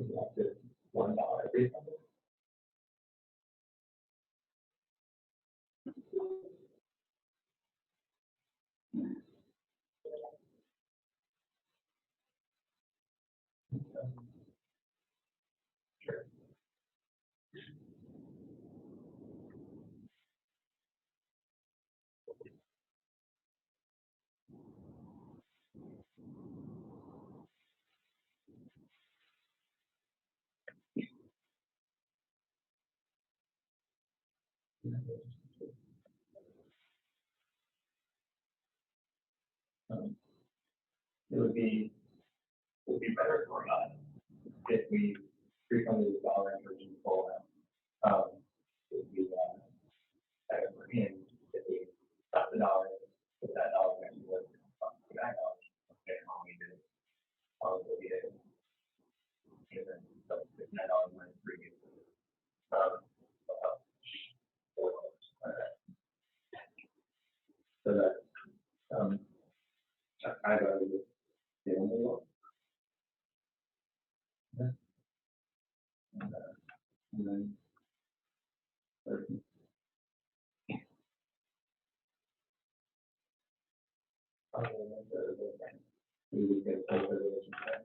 Up to $1 every Sunday. Sure. It would be better for us if we refunded the dollar and charged the full amount. It would be better for him if we got the dollar, put that dollar and was $9. Okay, how we did it. Probably we did it. Even so $9 minus previous. So that I got it. The only one. And then 30. We would get a relation tax.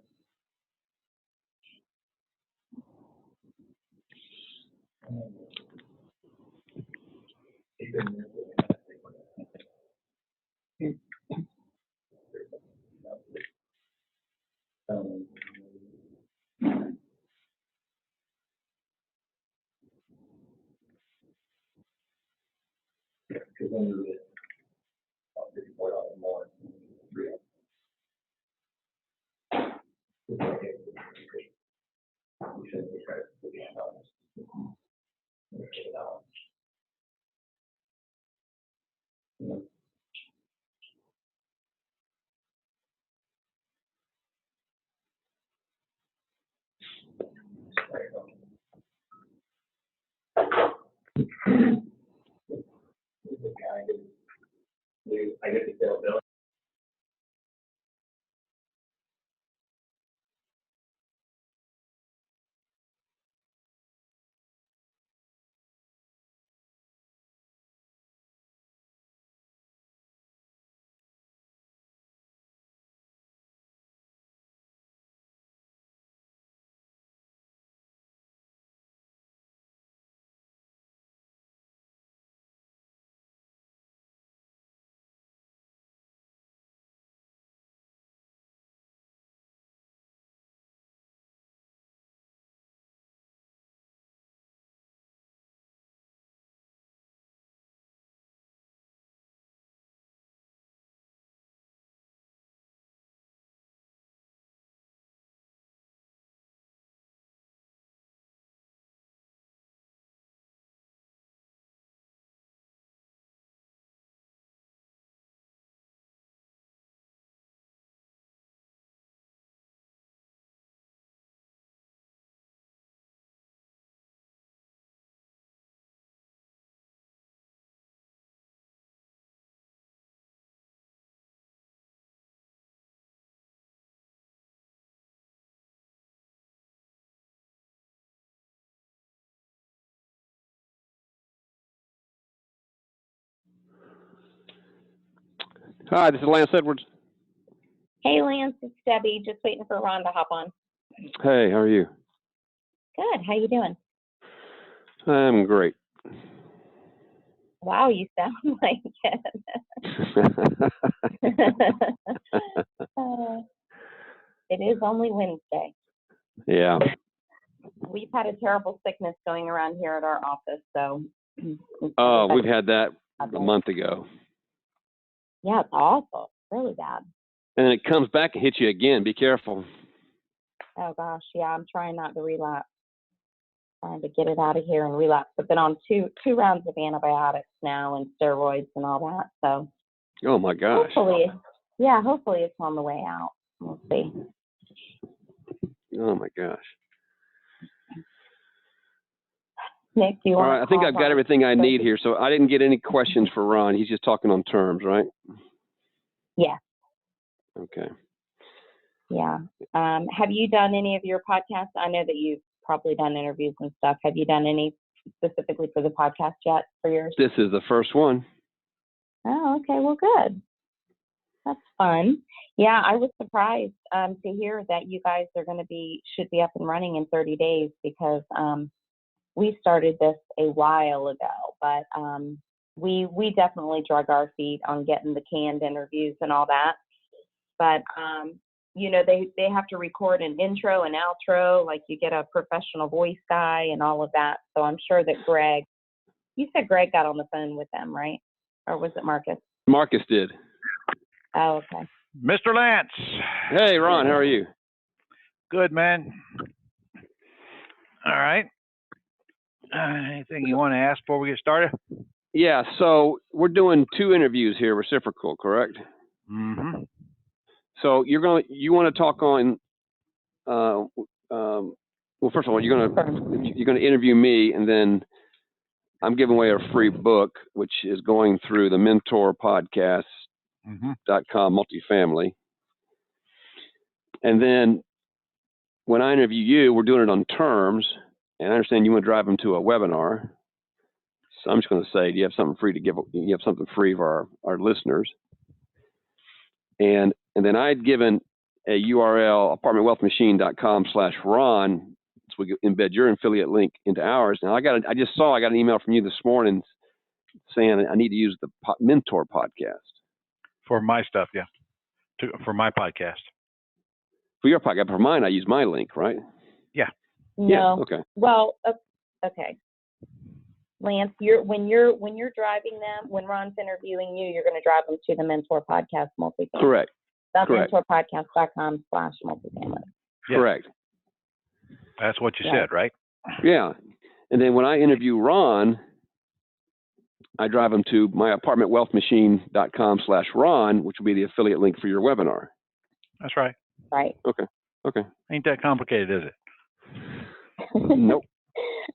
Because then you get $54 more. We shouldn't be credit for $50. I get the availability. Hi, this is Lance Edwards. Hey, Lance, it's Debbie. Just waiting for Ron to hop on. Hey, how are you? Good. How you doing? I'm great. Wow, you sound like it. It is only Wednesday. Yeah. We've had a terrible sickness going around here at our office, so. Oh, we've had that a month ago. Yeah, it's awful. Really bad. And it comes back and hits you again. Be careful. Oh, gosh. Yeah, I'm trying not to relapse. Trying to get it out of here and relapse. I've been on two rounds of antibiotics now and steroids and all that, so. Oh, my gosh. Hopefully it's on the way out. We'll see. Oh, my gosh. Nick, do you want All right, I think I've got everything I need here. So I didn't get any questions for Ron. He's just talking on terms, right? Yeah. Okay. Yeah. Have you done any of your podcasts? I know that you've probably done interviews and stuff. Have you done any specifically for the podcast yet for yours? This is the first one. Oh, okay. Well, good. That's fun. Yeah, I was surprised to hear that you guys are going to should be up and running in 30 days because we started this a while ago, but we definitely drug our feet on getting the canned interviews and all that. But you know, they have to record an intro and outro, like you get a professional voice guy and all of that. So I'm sure that you said Greg got on the phone with them, right? Or was it Marcus? Marcus did. Oh, okay. Mr. Lance. Hey, Ron, how are you? Good, man. All right. Anything you want to ask before we get started? Yeah, so we're doing 2 interviews here, reciprocal, correct? Mm-hmm. So you want to talk on, well, first of all, you're gonna interview me, and then I'm giving away a free book, which is going through the Mentor Podcast.com multifamily. And then when I interview you, we're doing it on terms, and I understand you want to drive them to a webinar. So I'm just going to say, do you have something free to give? You have something free for our listeners. And then I'd given a URL, apartmentwealthmachine.com/Ron, so we can embed your affiliate link into ours. Now I got an email from you this morning saying I need to use the Mentor podcast. For my stuff, yeah. For my podcast. For your podcast, for mine, I use my link, right? Yeah. No. Yeah, okay. Well, okay. Lance, when you're driving them, when Ron's interviewing you, you're going to drive them to the Mentor Podcast multifamily. Correct. That's Correct. mentorpodcast.com/multifamily. Yeah. Correct. That's what you said, right? Yeah. And then when I interview Ron, I drive them to my apartmentwealthmachine.com/Ron, which will be the affiliate link for your webinar. That's right. Right. Okay. Ain't that complicated, is it? Nope.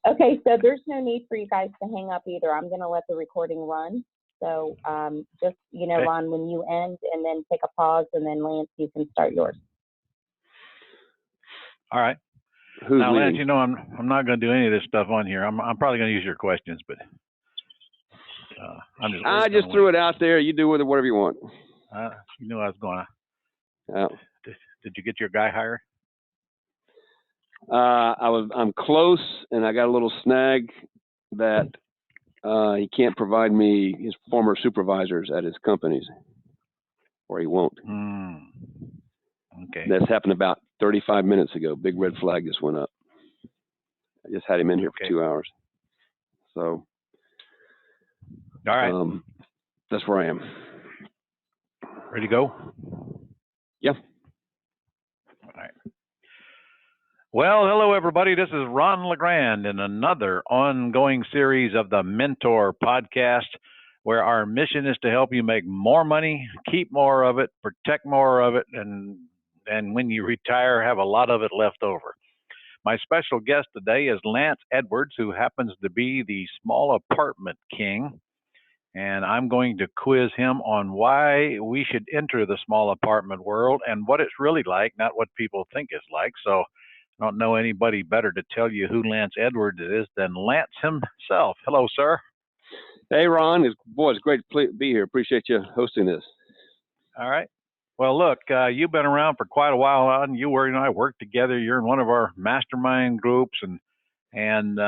Okay, so there's no need for you guys to hang up either. I'm going to let the recording run. So just, Okay. Ron, when you end, and then take a pause, and then Lance, you can start yours. All right. Who's Now, leading? Lance, I'm not going to do any of this stuff on here. I'm probably going to use your questions, but I'm just. I just threw it out there. You do with it whatever you want. You knew I was going to. Yeah. Did you get your guy hired? I'm close, and I got a little snag that he can't provide me his former supervisors at his companies, or he won't. Okay. That's happened about 35 minutes ago. Big red flag just went up. I just had him in here for 2 hours. So, all right. That's where I am. Ready to go? Yeah. All right. Well, hello, everybody. This is Ron Legrand in another ongoing series of the Mentor Podcast, where our mission is to help you make more money, keep more of it, protect more of it, and when you retire, have a lot of it left over. My special guest today is Lance Edwards, who happens to be the small apartment king. And I'm going to quiz him on why we should enter the small apartment world and what it's really like, not what people think it's like. So I don't know anybody better to tell you who Lance Edwards is than Lance himself. Hello, sir. Hey, Ron. It's great to be here. Appreciate you hosting this. All right. Well, look, you've been around for quite a while, and you and I work together. You're in one of our mastermind groups, and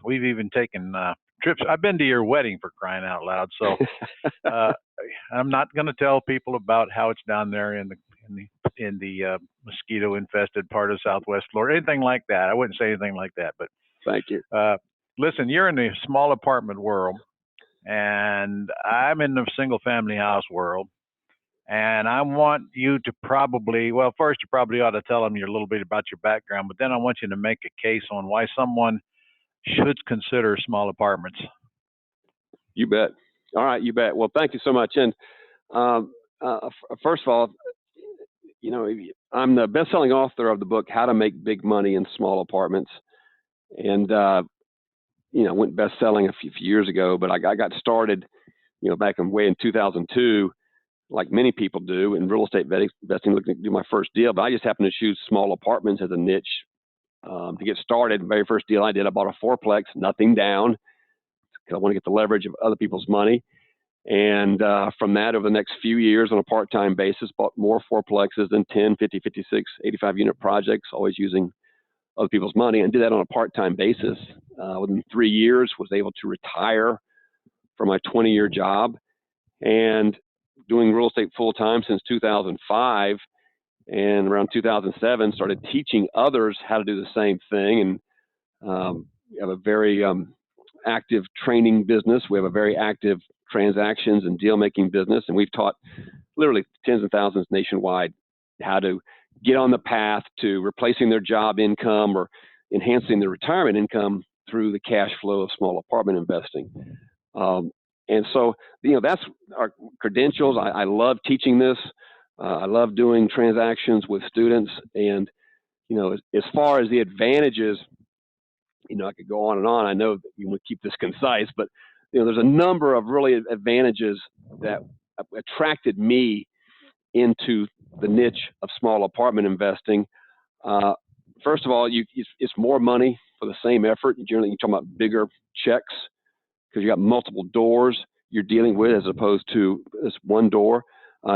we've even taken trips. I've been to your wedding, for crying out loud. So I'm not going to tell people about how it's down there in the mosquito-infested part of Southwest Florida, anything like that. I wouldn't say anything like that. But thank you. Listen, you're in the small apartment world, and I'm in the single-family house world. And I want you to first you probably ought to tell them a little bit about your background, but then I want you to make a case on why someone should consider small apartments. You bet. All right, you bet. Well, thank you so much. And first of all, I'm the best-selling author of the book, How to Make Big Money in Small Apartments. And, went best-selling a few years ago, but I got started, back in 2002, like many people do in real estate investing, looking to do my first deal, but I just happened to choose small apartments as a niche to get started. The very first deal I did, I bought a fourplex, nothing down, because I want to get the leverage of other people's money. And from that, over the next few years on a part-time basis, bought more fourplexes than 10, 50, 56, 85 unit projects, always using other people's money, and did that on a part-time basis. Within 3 years, was able to retire from my 20-year job and doing real estate full-time since 2005. And around 2007, started teaching others how to do the same thing. And we have a very active training business. We have a very active transactions and deal-making business. And we've taught literally tens of thousands nationwide how to get on the path to replacing their job income or enhancing their retirement income through the cash flow of small apartment investing. And so, that's our credentials. I love teaching this. I love doing transactions with students. And, as far as the advantages, I could go on and on. I know that you want to keep this concise, but, there's a number of really advantages that attracted me into the niche of small apartment investing. First of all, it's more money for the same effort. Generally, you're talking about bigger checks because you got multiple doors you're dealing with as opposed to this one door.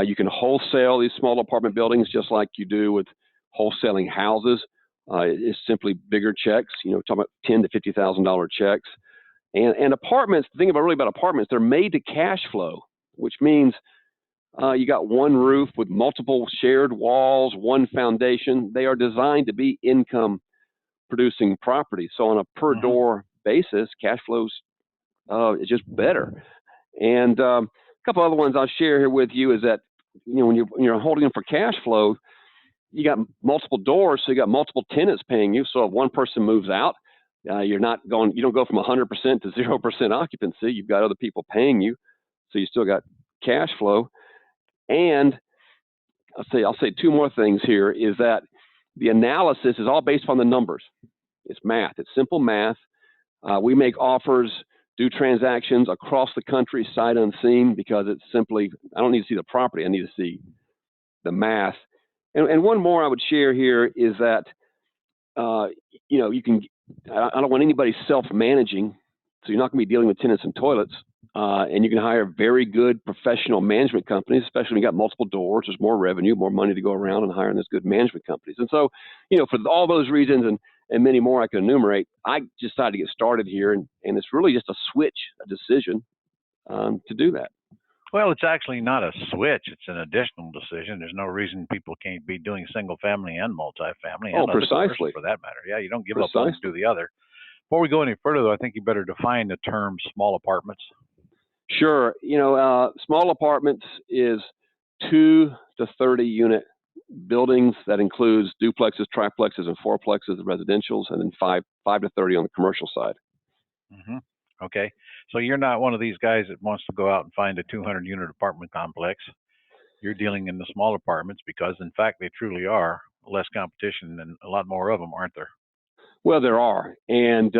You can wholesale these small apartment buildings just like you do with wholesaling houses. It's simply bigger checks, talking about $10,000 to $50,000 checks. And apartments, the thing about apartments, they're made to cash flow, which means you got one roof with multiple shared walls, one foundation. They are designed to be income producing properties. So on a per door basis, cash flows is just better. And a couple other ones I'll share here with you is that, when you're holding them for cash flow, you got multiple doors, so you got multiple tenants paying you. So if one person moves out, you don't go from 100% to 0% occupancy. You've got other people paying you, so you still got cash flow. And I'll say two more things here is that the analysis is all based on the numbers. It's math. It's simple math. We make offers, do transactions across the country, sight unseen, because it's simply, I don't need to see the property. I need to see the math. And one more I would share here is that, I don't want anybody self-managing, so you're not going to be dealing with tenants and toilets. And you can hire very good professional management companies, especially when you got multiple doors. There's more revenue, more money to go around, and hiring those good management companies. And so, for all those reasons and many more I can enumerate, I decided to get started here. And it's really just a decision to do that. Well, it's actually not a switch. It's an additional decision. There's no reason people can't be doing single family and multifamily. And precisely. For that matter. Yeah, you don't give up one to do the other. Before we go any further, though, I think you better define the term small apartments. Sure. Small apartments is 2 to 30 unit buildings. That includes duplexes, triplexes, and fourplexes, the residentials, and then 5 to 30 on the commercial side. Okay. So you're not one of these guys that wants to go out and find a 200 unit apartment complex. You're dealing in the small apartments because, in fact, they truly are less competition and a lot more of them, aren't there? Well, there are. And,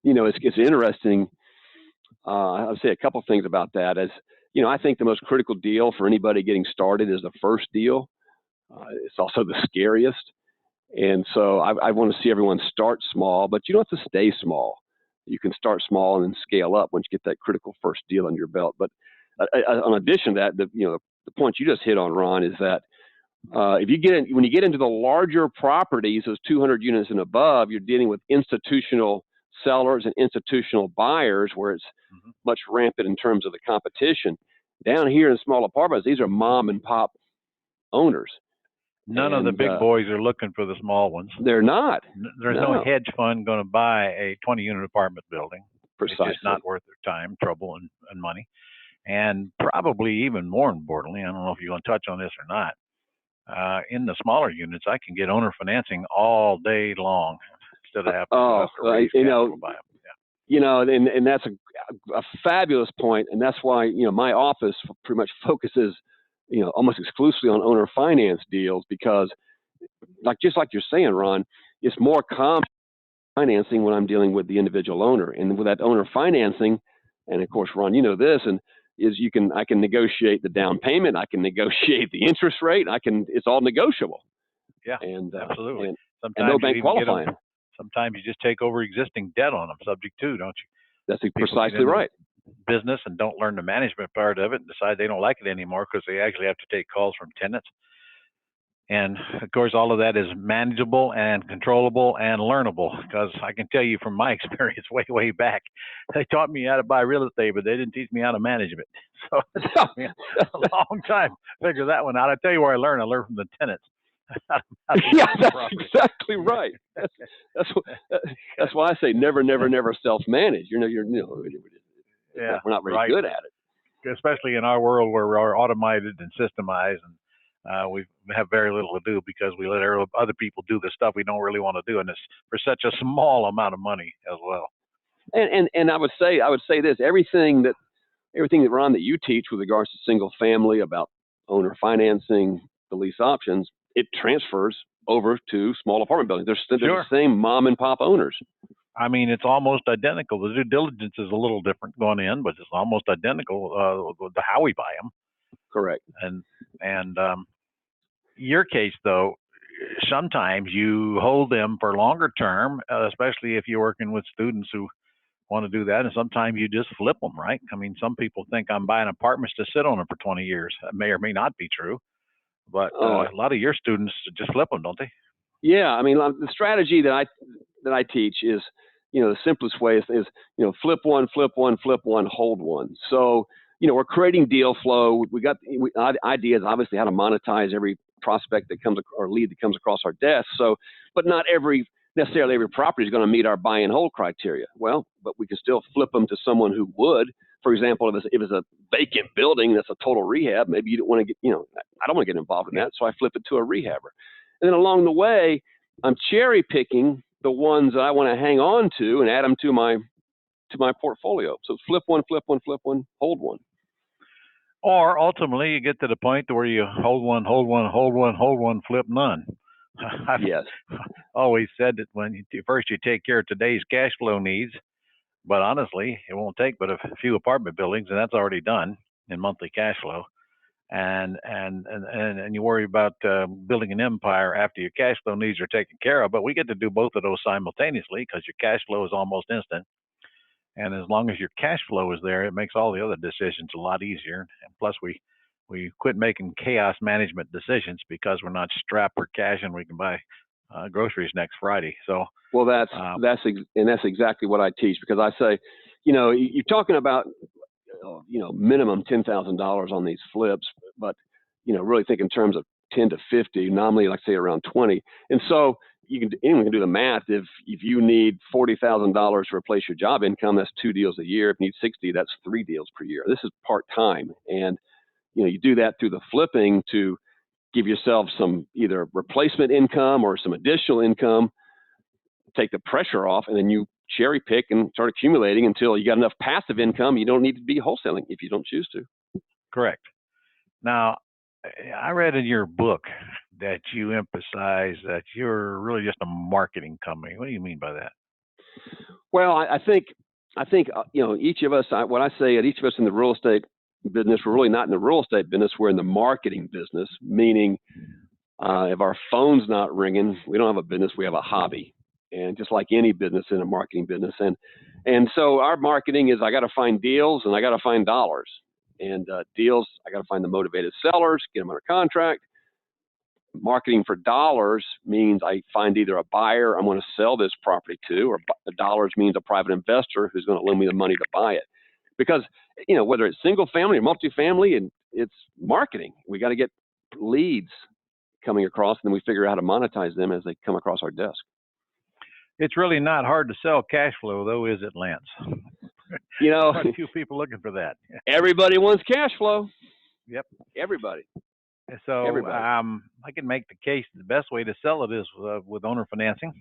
it's interesting. I'll say a couple things about that. As I think the most critical deal for anybody getting started is the first deal. It's also the scariest. And so I want to see everyone start small, but you don't have to stay small. You can start small and then scale up once you get that critical first deal under your belt. But in addition to that, the point you just hit on, Ron, is that when you get into the larger properties, those 200 units and above, you're dealing with institutional sellers and institutional buyers, where it's much rampant in terms of the competition. Down here in small apartments, these are mom and pop owners. None of the big boys are looking for the small ones. They're not. There's no hedge fund going to buy a 20 unit apartment building. Precisely. It's just not worth their time, trouble, and money. And probably even more importantly, I don't know if you're going to touch on this or not, in the smaller units, I can get owner financing all day long instead of having to raise capital to buy them. And that's a fabulous point. And that's why, my office pretty much focuses, almost exclusively on owner finance deals, because just like you're saying, Ron, it's more common financing when I'm dealing with the individual owner. And with that owner financing, and of course, Ron, this, and is I can negotiate the down payment, I can negotiate the interest rate, it's all negotiable. Yeah, And absolutely. and Sometimes no you bank even get qualifying. them. Sometimes you just take over existing debt on them, subject to, don't you? That's People get precisely into right. business and don't learn the management part of it and decide they don't like it anymore because they actually have to take calls from tenants. And of course, all of that is manageable and controllable and learnable, because I can tell you from my experience way back, they taught me how to buy real estate, but they didn't teach me how to manage it. So it took me a long time to figure that one out. I tell you where I learned from the tenants. Yeah, that's exactly right. That's why I say never self-manage. Yeah, we're not very right. good at it. Especially in our world where we're automated and systemized, and we have very little to do because we let other people do the stuff we don't really want to do, and it's for such a small amount of money as well. And I would say this: everything that Ron, that you teach with regards to single family, about owner financing, the lease options, it transfers over to small apartment buildings. They're Sure. the same mom and pop owners. I mean, it's almost identical. The due diligence is a little different going in, but it's almost identical to how we buy them. Correct. And your case, though, sometimes you hold them for longer term, especially if you're working with students who want to do that. And sometimes you just flip them, right? I mean, some people think I'm buying apartments to sit on them for 20 years. That may or may not be true, but a lot of your students just flip them, don't they? Yeah, I mean, the strategy that I teach is, the simplest way is flip one, hold one. So, we're creating deal flow. We got ideas, obviously, how to monetize every prospect that comes, or lead that comes across our desk. So, but not necessarily every property is going to meet our buy and hold criteria. Well, but we can still flip them to someone who would. For example, if it's a vacant building that's a total rehab, maybe you don't want to get, I don't want to get involved in that, so I flip it to a rehabber. And then along the way, I'm cherry picking the ones that I want to hang on to and add them to my portfolio. So flip one, hold one. Or ultimately, you get to the point where you hold one, flip none. Yes. Always said that first you take care of today's cash flow needs, but honestly, it won't take but a few apartment buildings, and that's already done in monthly cash flow. And you worry about building an empire after your cash flow needs are taken care of. But we get to do both of those simultaneously because your cash flow is almost instant. And as long as your cash flow is there, it makes all the other decisions a lot easier. And plus, we quit making chaos management decisions because we're not strapped for cash and we can buy groceries next Friday. So, well, that's exactly what I teach, because I say, you're talking about, minimum $10,000 on these flips, but really think in terms of 10 to 50, nominally, like say around 20. And so anyone can do the math. If you need $40,000 to replace your job income, that's 2 deals a year. If you need 60, that's 3 deals per year. This is part-time. And, you do that through the flipping to give yourself some either replacement income or some additional income, take the pressure off, and then you cherry pick and start accumulating until you got enough passive income. You don't need to be wholesaling if you don't choose to. Correct. Now, I read in your book that you emphasize that you're really just a marketing company. What do you mean by that? Well, I think each of us. What I say, each of us in the real estate business, we're really not in the real estate business. We're in the marketing business. Meaning, if our phone's not ringing, we don't have a business. We have a hobby. And just like any business in a marketing business, and so our marketing is, I got to find deals and I got to find dollars. And deals, I got to find the motivated sellers, get them under contract. Marketing for dollars means I find either a buyer I'm going to sell this property to, or the dollars means a private investor who's going to lend me the money to buy it. Because, whether it's single family or multifamily, and it's marketing. We got to get leads coming across, and then we figure out how to monetize them as they come across our desk. It's really not hard to sell cash flow, though, is it, Lance? Quite a few people looking for that. Everybody wants cash flow. Yep. Everybody. So I can make the case the best way to sell it is with owner financing.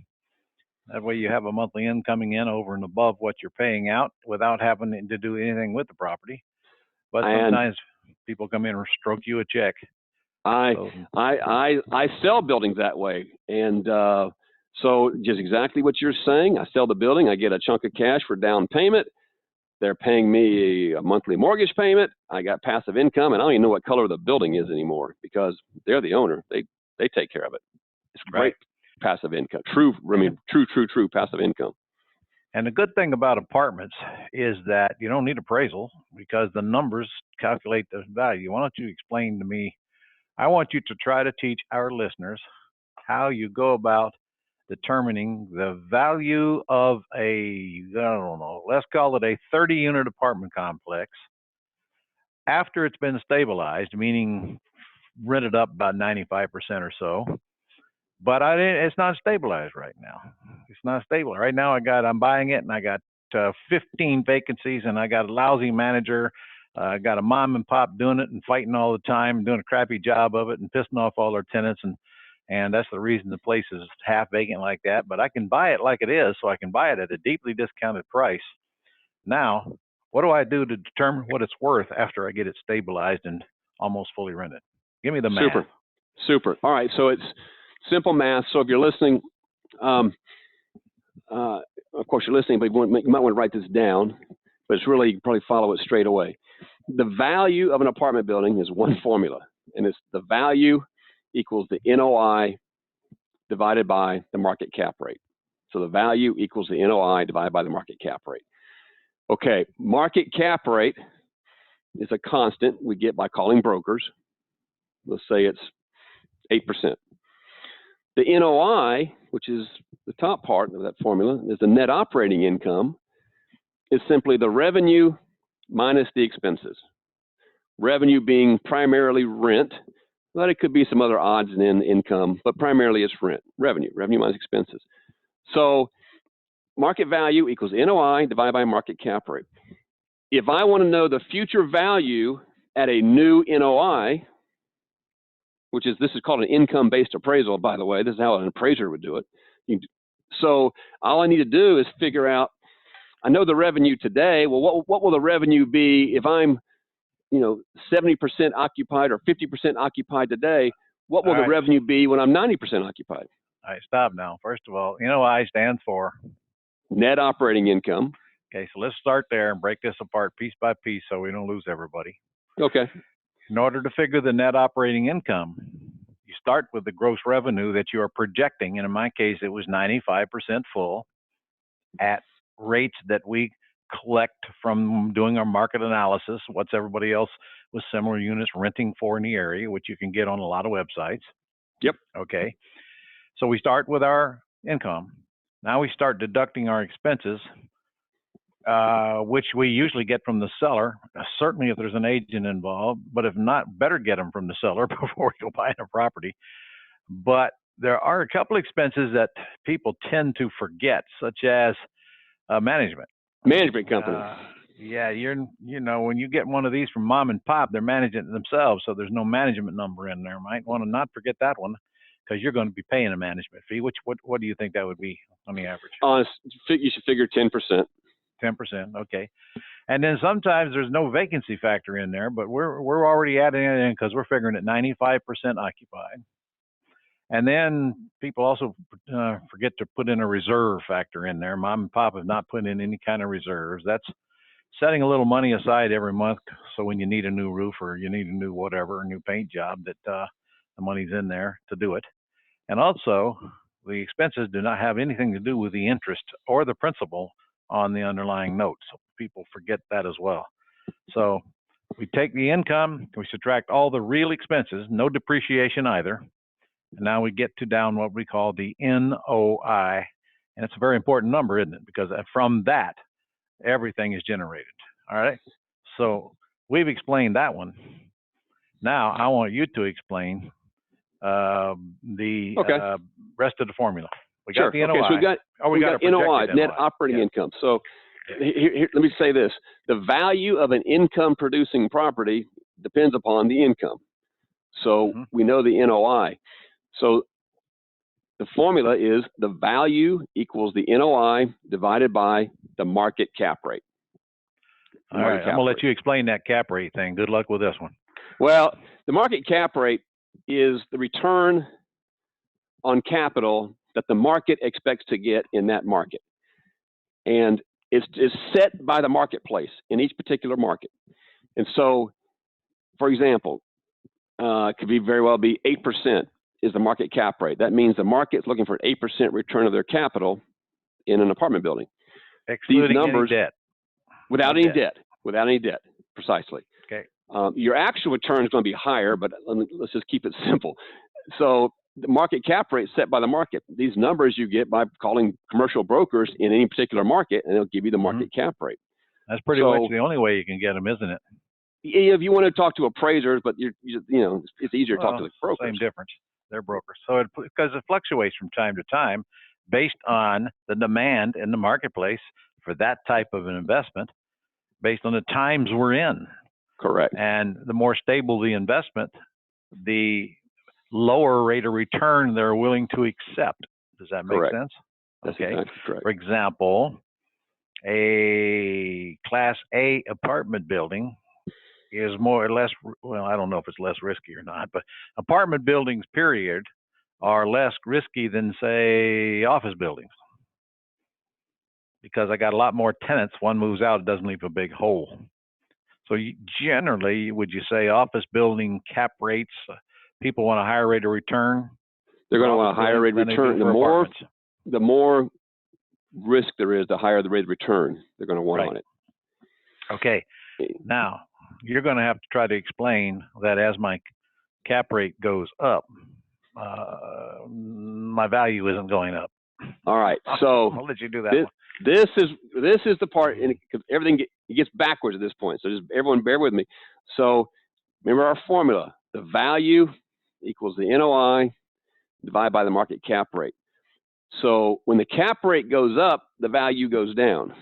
That way you have a monthly income coming in over and above what you're paying out without having to do anything with the property. But sometimes people come in and stroke you a check. I sell buildings that way. And so just exactly what you're saying. I sell the building. I get a chunk of cash for down payment. They're paying me a monthly mortgage payment. I got passive income, and I don't even know what color the building is anymore because they're the owner. They take care of it. It's great passive income. True passive income. And the good thing about apartments is that you don't need appraisal because the numbers calculate the value. Why don't you explain to me? I want you to try to teach our listeners how you go about determining the value of a, I don't know, let's call it a 30-unit apartment complex after it's been stabilized, meaning rented up about 95% or so. But it's not stabilized right now. It's not stable. Right now I'm buying it and I got 15 vacancies and I got a lousy manager. I got a mom and pop doing it and fighting all the time, doing a crappy job of it and pissing off all their tenants. And that's the reason the place is half vacant like that. But I can buy it like it is, so I can buy it at a deeply discounted price. Now, what do I do to determine what it's worth after I get it stabilized and almost fully rented? Give me the math. Super. All right, so it's simple math. So if you're listening, of course you're listening, but you might want to write this down. But it's really, you can probably follow it straight away. The value of an apartment building is one formula, and it's the value equals the NOI divided by the market cap rate. So the value equals the NOI divided by the market cap rate. Okay, market cap rate is a constant we get by calling brokers. Let's say it's 8%. The NOI, which is the top part of that formula, is the net operating income, is simply the revenue minus the expenses. Revenue being primarily rent, but it could be some other odds and income, but primarily it's rent, revenue minus expenses. So market value equals NOI divided by market cap rate. If I want to know the future value at a new NOI, this is called an income-based appraisal, by the way. This is how an appraiser would do it. So all I need to do is figure out, I know the revenue today. Well, what will the revenue be if I'm 70% occupied or 50% occupied today? What will the revenue be when I'm 90% occupied? All right, stop now. First of all, NOI stands for? Net operating income. Okay, so let's start there and break this apart piece by piece so we don't lose everybody. Okay. In order to figure the net operating income, you start with the gross revenue that you are projecting, and in my case, it was 95% full at rates that we collect from doing our market analysis, what's everybody else with similar units renting for in the area, which you can get on a lot of websites. Yep. Okay. So we start with our income. Now we start deducting our expenses, which we usually get from the seller, certainly if there's an agent involved, but if not, better get them from the seller before you go buying a property. But there are a couple expenses that people tend to forget, such as management. Management company. Yeah, when you get one of these from mom and pop, they're managing it themselves, so there's no management number in there. Might want to not forget that one, because you're going to be paying a management fee. What do you think that would be on the average? You should figure 10%. 10%, okay. And then sometimes there's no vacancy factor in there, but we're already adding it in because we're figuring it 95% occupied. And then people also forget to put in a reserve factor in there. Mom and pop have not put in any kind of reserves. That's setting a little money aside every month, so when you need a new roof or you need a new whatever, a new paint job, that the money's in there to do it. And also, the expenses do not have anything to do with the interest or the principal on the underlying note. So people forget that as well. So we take the income, we subtract all the real expenses, no depreciation either. And now we get to down what we call the NOI. And it's a very important number, isn't it? Because from that, everything is generated. All right. So we've explained that one. Now I want you to explain the rest of the formula. We got the NOI. Okay, so we got NOI, net operating income. So here, let me say this. The value of an income producing property depends upon the income. So we know the NOI. So the formula is the value equals the NOI divided by the market cap rate. All right, I'm going to let you explain that cap rate thing. Good luck with this one. Well, the market cap rate is the return on capital that the market expects to get in that market. And is set by the marketplace in each particular market. And so, for example, it could be very well be 8% is the market cap rate. That means the market's looking for an 8% return of their capital in an apartment building. Excluding These numbers, any debt. Without any debt. Without any debt, precisely. Okay. Your actual return is going to be higher, but let's just keep it simple. So the market cap rate is set by the market. These numbers you get by calling commercial brokers in any particular market, and they'll give you the market cap rate. That's pretty much the only way you can get them, isn't it? If you want to talk to appraisers, but you know, it's easier to talk to the brokers. Same difference. They're brokers. So because it fluctuates from time to time based on the demand in the marketplace for that type of an investment, based on the times we're in. Correct. And the more stable the investment, the lower rate of return they're willing to accept. Does that make sense? That's exactly correct. For example, a Class A apartment building is more or less, well, I don't know if it's less risky or not, but apartment buildings, period, are less risky than, say, office buildings. Because I got a lot more tenants. One moves out, it doesn't leave a big hole. So generally, would you say office building cap rates, people want a higher rate of return? They're going to want a higher rate of return. The more risk there is, the higher the rate of return they're going to want on it. Okay. Now, you're going to have to try to explain that as my cap rate goes up, my value isn't going up. All right. So I'll let you do that one. This is the part, and everything gets backwards at this point. So just everyone bear with me. So remember our formula: the value equals the NOI divided by the market cap rate. So when the cap rate goes up, the value goes down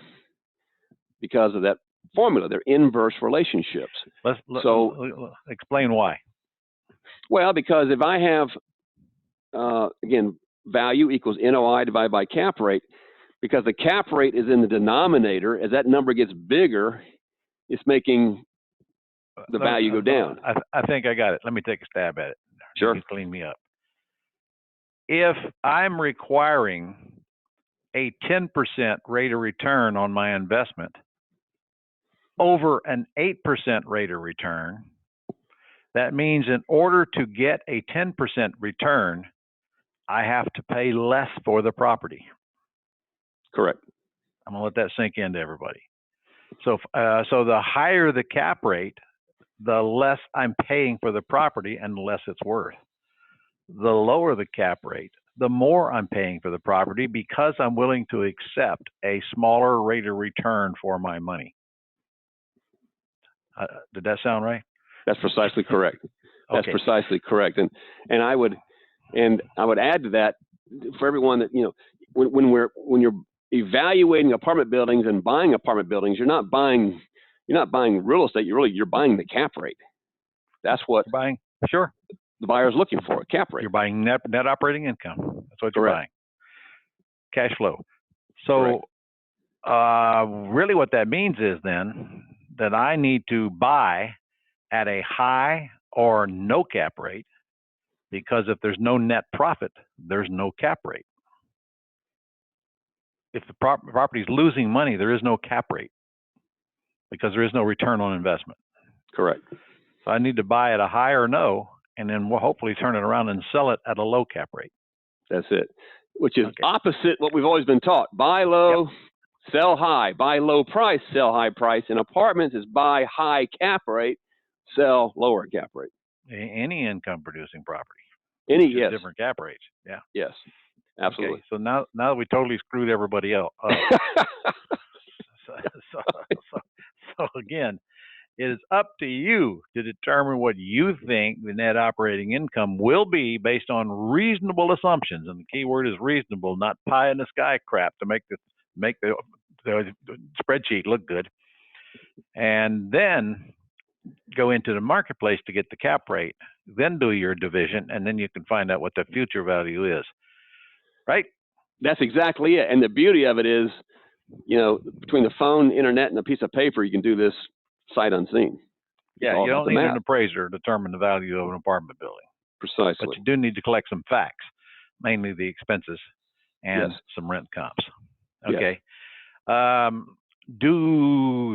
because of that formula. They're inverse relationships. Let's explain why. Well, because if I have again, value equals NOI divided by cap rate. Because the cap rate is in the denominator, as that number gets bigger, it's making the value go down. I think I got it. Let me take a stab at it. Sure. You can clean me up. If I'm requiring a 10% rate of return on my investment over an 8% rate of return, that means in order to get a 10% return, I have to pay less for the property. Correct. I'm gonna let that sink into everybody. So, so the higher the cap rate, the less I'm paying for the property and the less it's worth. The lower the cap rate, the more I'm paying for the property because I'm willing to accept a smaller rate of return for my money. Did that sound right? That's precisely correct. That's Okay. precisely correct. And I would add to that for everyone that, you know, when you're evaluating apartment buildings and buying apartment buildings, you're not buying real estate. You're buying the cap rate. That's what You're buying. Sure. the buyer's looking for, a cap rate. You're buying net operating income. That's what you're buying. Cash flow. So really what that means is then that I need to buy at a high or no cap rate, because if there's no net profit, there's no cap rate. If the property is losing money, there is no cap rate because there is no return on investment. Correct. So I need to buy at a high or no, and then we'll hopefully turn it around and sell it at a low cap rate. That's it. Which is opposite what we've always been taught. Buy low, sell high. Buy low price, sell high price. In apartments is buy high cap rate, sell lower cap rate. Any income producing property. Yes. Different cap rates. Yeah. Yes. Absolutely. Okay, so now that we totally screwed everybody else up. So again, it is up to you to determine what you think the net operating income will be based on reasonable assumptions. And the key word is reasonable, not pie in the sky crap to make the spreadsheet look good. And then go into the marketplace to get the cap rate, then do your division, and then you can find out what the future value is. Right? That's exactly it. And the beauty of it is, you know, between the phone, internet, and a piece of paper, you can do this sight unseen. Yeah, you don't need an appraiser to determine the value of an apartment building. Precisely. But you do need to collect some facts, mainly the expenses and some rent comps. Okay. Do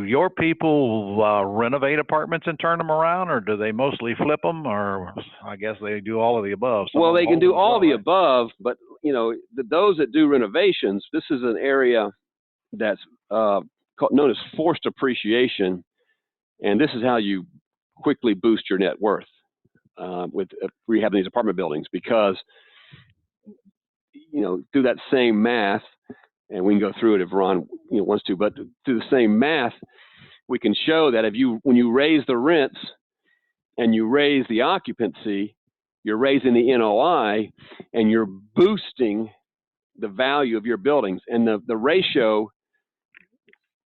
your people renovate apartments and turn them around, or do they mostly flip them, or I guess they do all of the above? Some Well, of them they can hold do them as all well, the right? above, but those that do renovations, this is an area that's known as forced appreciation, and this is how you quickly boost your net worth with rehabbing these apartment buildings, because through that same math, and we can go through it if Ron wants to, but through the same math, we can show that when you raise the rents and you raise the occupancy, you're raising the NOI and you're boosting the value of your buildings. And the ratio,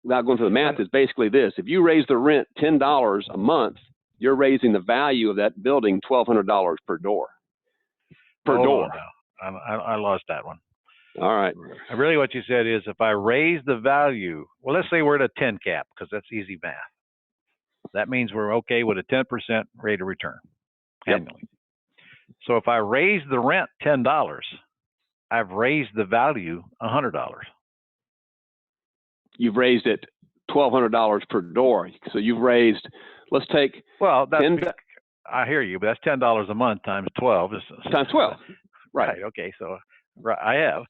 without going through the math, is basically this. If you raise the rent $10 a month, you're raising the value of that building $1,200 per door. Hold on now. I lost that one. All right. Really what you said is if I raise the value, well, let's say we're at a 10 cap, because that's easy math. That means we're okay with a 10% rate of return annually. So if I raise the rent $10, I've raised the value $100. You've raised it $1,200 per door. So you've raised, let's take. Well, I hear you, but that's $10 a month times 12. Times 12. Right. Okay. So I have.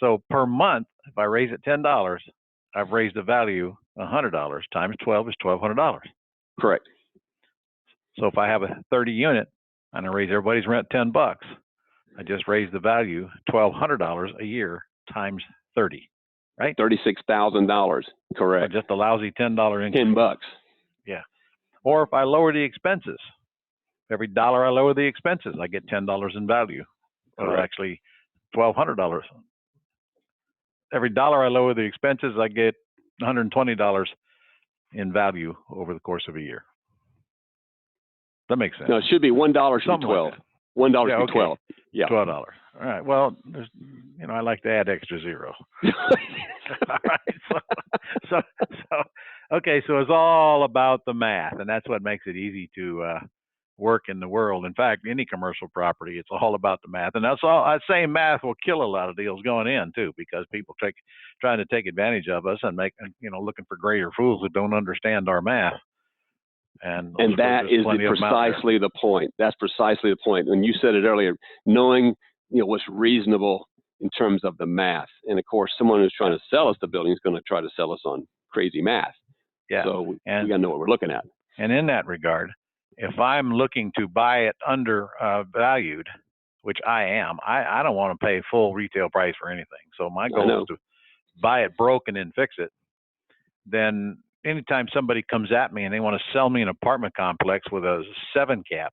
So per month, if I raise it $10, I've raised the value $100 times 12 is $1,200. Correct. So if I have a 30 unit and I raise everybody's rent $10, I just raised the value $1,200 a year times 30, right? $36,000. Correct. So just a lousy $10 increase. $10. Yeah. Or if I lower the expenses, every dollar I lower the expenses, I get $10 in value. Or actually $1,200. Every dollar I lower the expenses, I get $120 in value over the course of a year. That makes sense. No, it should be $1 should be 12. Like $1 should be 12. Yeah. $12. All right. Well, I like to add extra zeros. All right. So okay. So it's all about the math, and that's what makes it easy to work in the world. In fact, any commercial property, it's all about the math, and that's all. I'd say math will kill a lot of deals going in too, because people trying to take advantage of us and looking for greater fools who don't understand our math. And that is precisely the point. That's precisely the point. When you said it earlier, knowing what's reasonable in terms of the math, and of course, someone who's trying to sell us the building is going to try to sell us on crazy math. Yeah. So we got to know what we're looking at. And in that regard, if I'm looking to buy it undervalued, which I am, I don't want to pay full retail price for anything. So my goal is to buy it broke and then fix it. Then anytime somebody comes at me and they want to sell me an apartment complex with a 7 cap,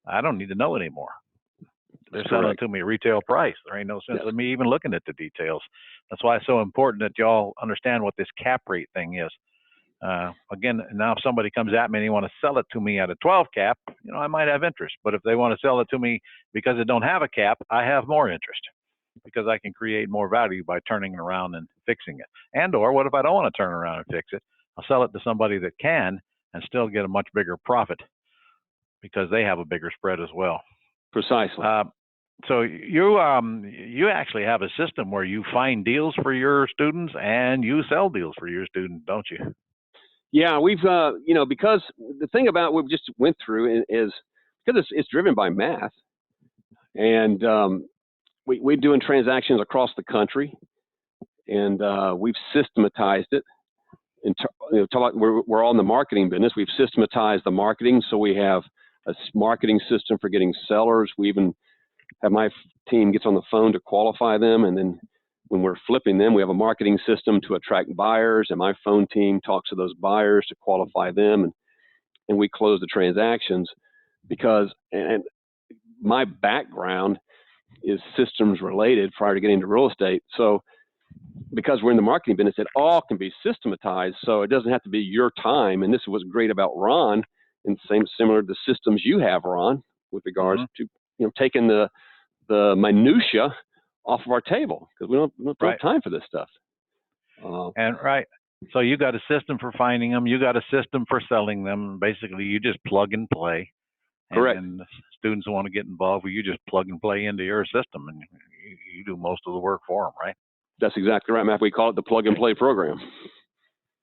I don't need to know anymore. They're selling it to me at retail price. There ain't no sense of me even looking at the details. That's why it's so important that y'all understand what this cap rate thing is. Again, now if somebody comes at me and they want to sell it to me at a 12 cap, I might have interest. But if they want to sell it to me because it don't have a cap, I have more interest, because I can create more value by turning it around and fixing it. And or what if I don't want to turn around and fix it? I'll sell it to somebody that can and still get a much bigger profit, because they have a bigger spread as well. Precisely. So you actually have a system where you find deals for your students and you sell deals for your students, don't you? Yeah, we've because the thing about what we just went through is because it's driven by math, and we're doing transactions across the country, and we've systematized it. We're all in the marketing business. We've systematized the marketing, so we have a marketing system for getting sellers. We even have my team gets on the phone to qualify them, and then when we're flipping them, we have a marketing system to attract buyers, and my phone team talks to those buyers to qualify them, and we close the transactions. Because and my background is systems related prior to getting into real estate, so because we're in the marketing business, it all can be systematized, so it doesn't have to be your time. And this is what's great about Ron, and similar to the systems you have, Ron, with regards to taking the minutia off of our table, because we don't have time for this stuff. So you got a system for finding them, you got a system for selling them. Basically, you just plug and play. Correct. And students who want to get involved, you just plug and play into your system, and you do most of the work for them, right? That's exactly right, Matt. We call it the plug and play program.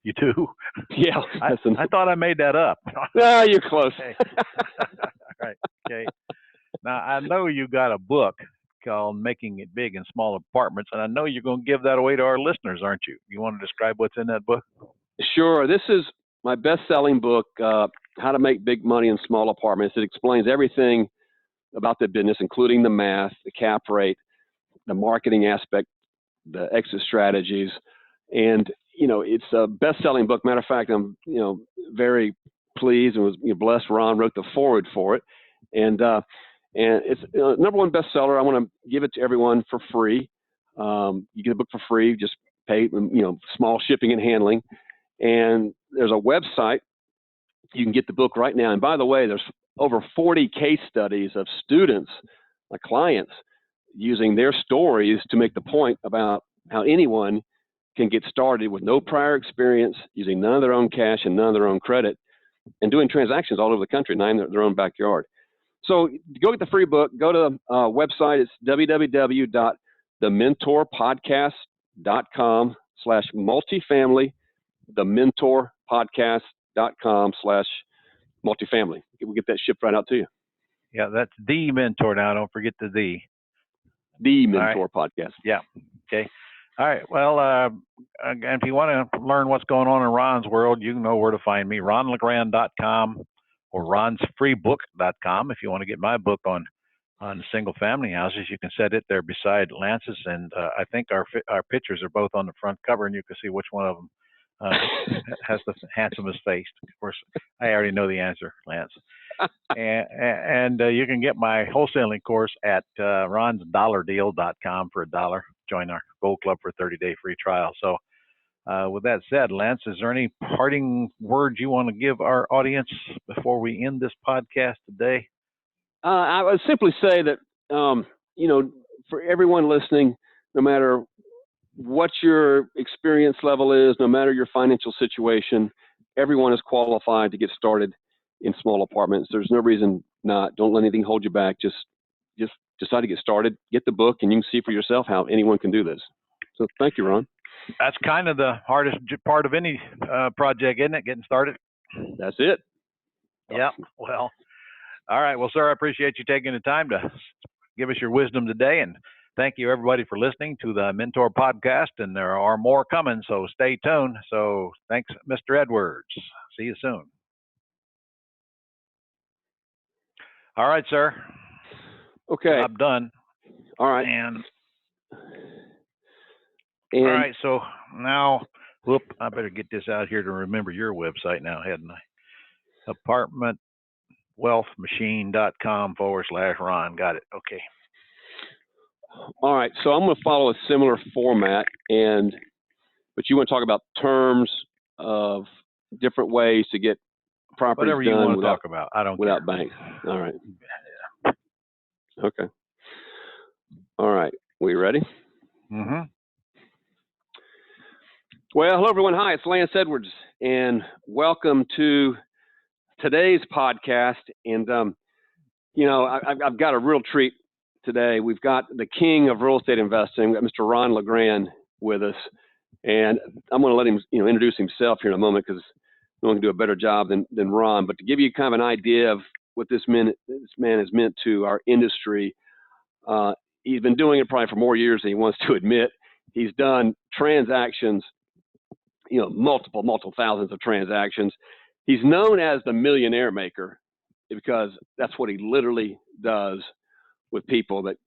You do? Yeah. I thought I made that up. No, you're close. Okay. All right. Okay. Now, I know you got a book called Making It Big in Small Apartments, and I know you're going to give that away to our listeners, aren't you? You want to describe what's in that book? Sure. This is my best-selling book, How to Make Big Money in Small Apartments. It explains everything about the business, including the math, the cap rate, the marketing aspect, the exit strategies, and it's a best-selling book. Matter of fact, I'm very pleased and was blessed. Ron wrote the foreword for it, and it's number one bestseller. I want to give it to everyone for free. You get a book for free, just pay small shipping and handling. And there's a website you can get the book right now. And by the way, there's over 40 case studies of students, like clients, using their stories to make the point about how anyone can get started with no prior experience, using none of their own cash and none of their own credit, and doing transactions all over the country, not in their own backyard. So go get the free book. Go to the website. It's www.thementorpodcast.com/multifamily, thementorpodcast.com/multifamily. We'll get that shipped right out to you. Yeah, that's The Mentor now. Don't forget the The. The Mentor Podcast. Yeah. Okay. All right. Well, and if you want to learn what's going on in Ron's world, you know where to find me, ronlegrand.com or ronsfreebook.com. If you want to get my book on single family houses, you can set it there beside Lance's. And I think our pictures are both on the front cover, and you can see which one of them has the handsomest face. Of course, I already know the answer, Lance. And you can get my wholesaling course at ronsdollardeal.com for $1. Join our Gold Club for a 30-day free trial. So with that said, Lance, is there any parting words you want to give our audience before we end this podcast today? I would simply say that, for everyone listening, no matter what your experience level is, no matter your financial situation, everyone is qualified to get started in small apartments. There's no reason not. Don't let anything hold you back. Just decide to get started, get the book, and you can see for yourself how anyone can do this. So thank you, Ron. That's kind of the hardest part of any project, isn't it? Getting started. That's it. Yeah. Well, all right. Well, sir, I appreciate you taking the time to give us your wisdom today. And thank you, everybody, for listening to the Mentor Podcast. And there are more coming, so stay tuned. So thanks, Mr. Edwards. See you soon. All right, sir. Okay. I'm done. All right. And all right. So now, I better get this out here to remember your website now, hadn't I? apartmentwealthmachine.com/Ron. Got it. Okay. All right. So I'm going to follow a similar format, but you want to talk about terms of different ways to get properties Whatever you done want to talk about. I don't without care. banks. All right. Okay. All right. We ready? Mm-hmm. Well, hello, everyone. Hi, it's Lance Edwards, and welcome to today's podcast. And, I've got a real treat today. We've got the king of real estate investing, we've got Mr. Ron Legrand with us. And I'm going to let him, introduce himself here in a moment, because no one can do a better job than Ron. But to give you kind of an idea of what this man has meant to our industry, he's been doing it probably for more years than he wants to admit. He's done transactions, multiple thousands of transactions. He's known as the millionaire maker because that's what he literally does with people that,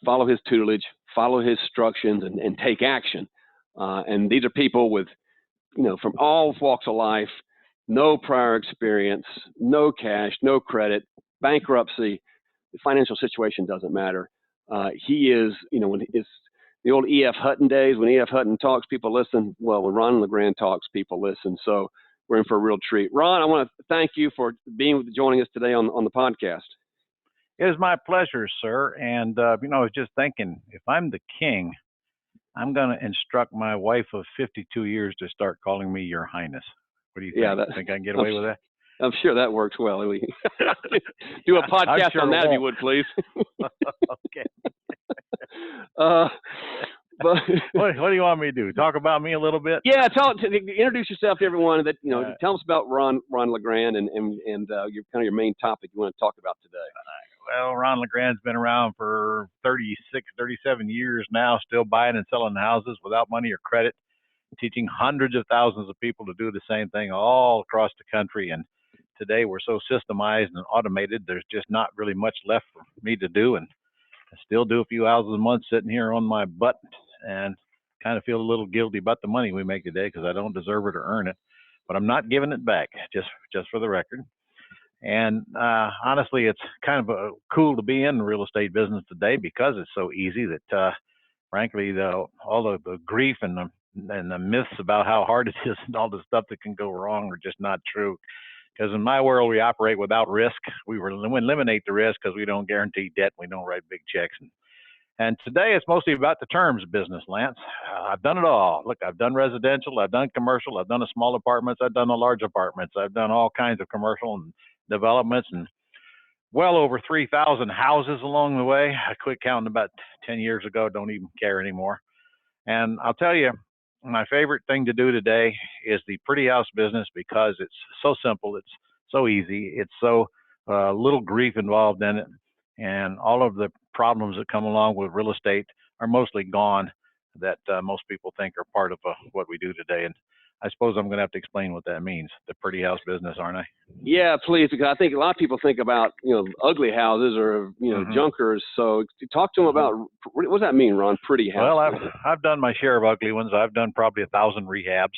follow his tutelage, follow his instructions, and take action. And these are people with, from all walks of life, no prior experience, no cash, no credit, bankruptcy. The financial situation doesn't matter. He is, when it's the old E.F. Hutton days, when E.F. Hutton talks, people listen. Well, when Ron Legrand talks, people listen. So we're in for a real treat. Ron, I want to thank you for joining us today on the podcast. It is my pleasure, sir. And, I was just thinking, if I'm the king, I'm going to instruct my wife of 52 years to start calling me Your Highness. What do you think? Yeah, think I can get away with that? I'm sure that works well. We do a podcast on that if you would, please. Okay. But What do you want me to do? Talk about me a little bit? yeah, introduce yourself to everyone. That tell us about Ron Legrand and your kind of your main topic you want to talk about today. Well, Ron Legrand's been around for 36, 37 years now, still buying and selling houses without money or credit, teaching hundreds of thousands of people to do the same thing all across the country. And today we're so systemized and automated, there's just not really much left for me to do. And I still do a few houses a month sitting here on my butt and kind of feel a little guilty about the money we make today because I don't deserve it or earn it. But I'm not giving it back, just for the record. And honestly, it's kind of cool to be in the real estate business today because it's so easy that, frankly, all the grief and the myths about how hard it is and all the stuff that can go wrong are just not true. Because in my world, we operate without risk. We eliminate the risk because we don't guarantee debt. We don't write big checks. And today it's mostly about the terms business, Lance. I've done it all. Look, I've done residential, I've done commercial, I've done the small apartments, I've done the large apartments, I've done all kinds of commercial and developments, and well over 3,000 houses along the way. I quit counting about 10 years ago, don't even care anymore. And I'll tell you, my favorite thing to do today is the pretty house business because it's so simple, it's so easy, it's so little grief involved in it, and all of the problems that come along with real estate are mostly gone that most people think are part of what we do today. And I suppose I'm going to have to explain what that means, the pretty house business, aren't I? Yeah, please, because I think a lot of people think about, ugly houses or, junkers. So talk to them about, what does that mean, Ron, pretty house? Well, I've done my share of ugly ones. I've done probably 1,000 rehabs,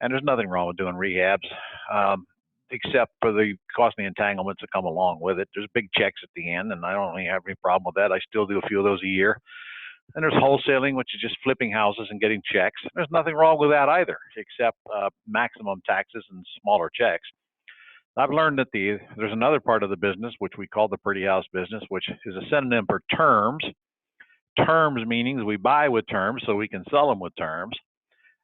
and there's nothing wrong with doing rehabs, except for the costly entanglements that come along with it. There's big checks at the end, and I don't really have any problem with that. I still do a few of those a year. And there's wholesaling, which is just flipping houses and getting checks. There's nothing wrong with that either, except maximum taxes and smaller checks. I've learned that there's another part of the business, which we call the pretty house business, which is a synonym for terms. Terms meaning we buy with terms so we can sell them with terms.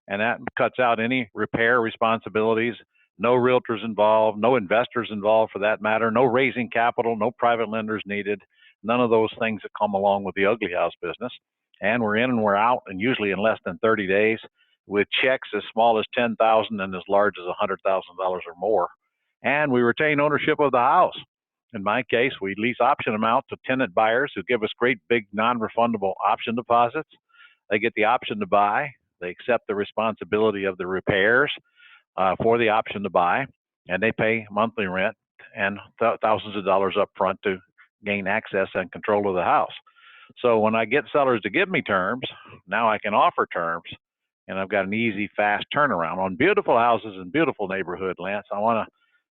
And that cuts out any repair responsibilities, no realtors involved, no investors involved for that matter, no raising capital, no private lenders needed, none of those things that come along with the ugly house business. And we're in and we're out, and usually in less than 30 days, with checks as small as $10,000 and as large as $100,000 or more. And we retain ownership of the house. In my case, we lease option them out to tenant buyers who give us great big non-refundable option deposits. They get the option to buy. They accept the responsibility of the repairs for the option to buy, and they pay monthly rent and thousands of dollars up front to gain access and control of the house. So when I get sellers to give me terms, now I can offer terms, and I've got an easy, fast turnaround on beautiful houses in beautiful neighborhood, Lance. I want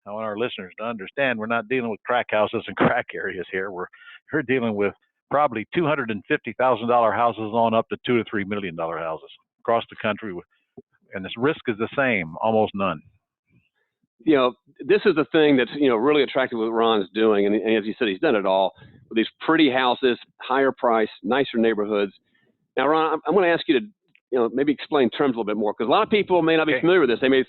our listeners to understand we're not dealing with crack houses and crack areas here. We're dealing with probably $250,000 houses on up to $2 to $3 million houses across the country, and this risk is the same, almost none. This is the thing that's, really attractive what Ron's doing. And as you said, he's done it all with these pretty houses, higher price, nicer neighborhoods. Now, Ron, I'm going to ask you to, maybe explain terms a little bit more, because a lot of people may not be familiar with this. They may,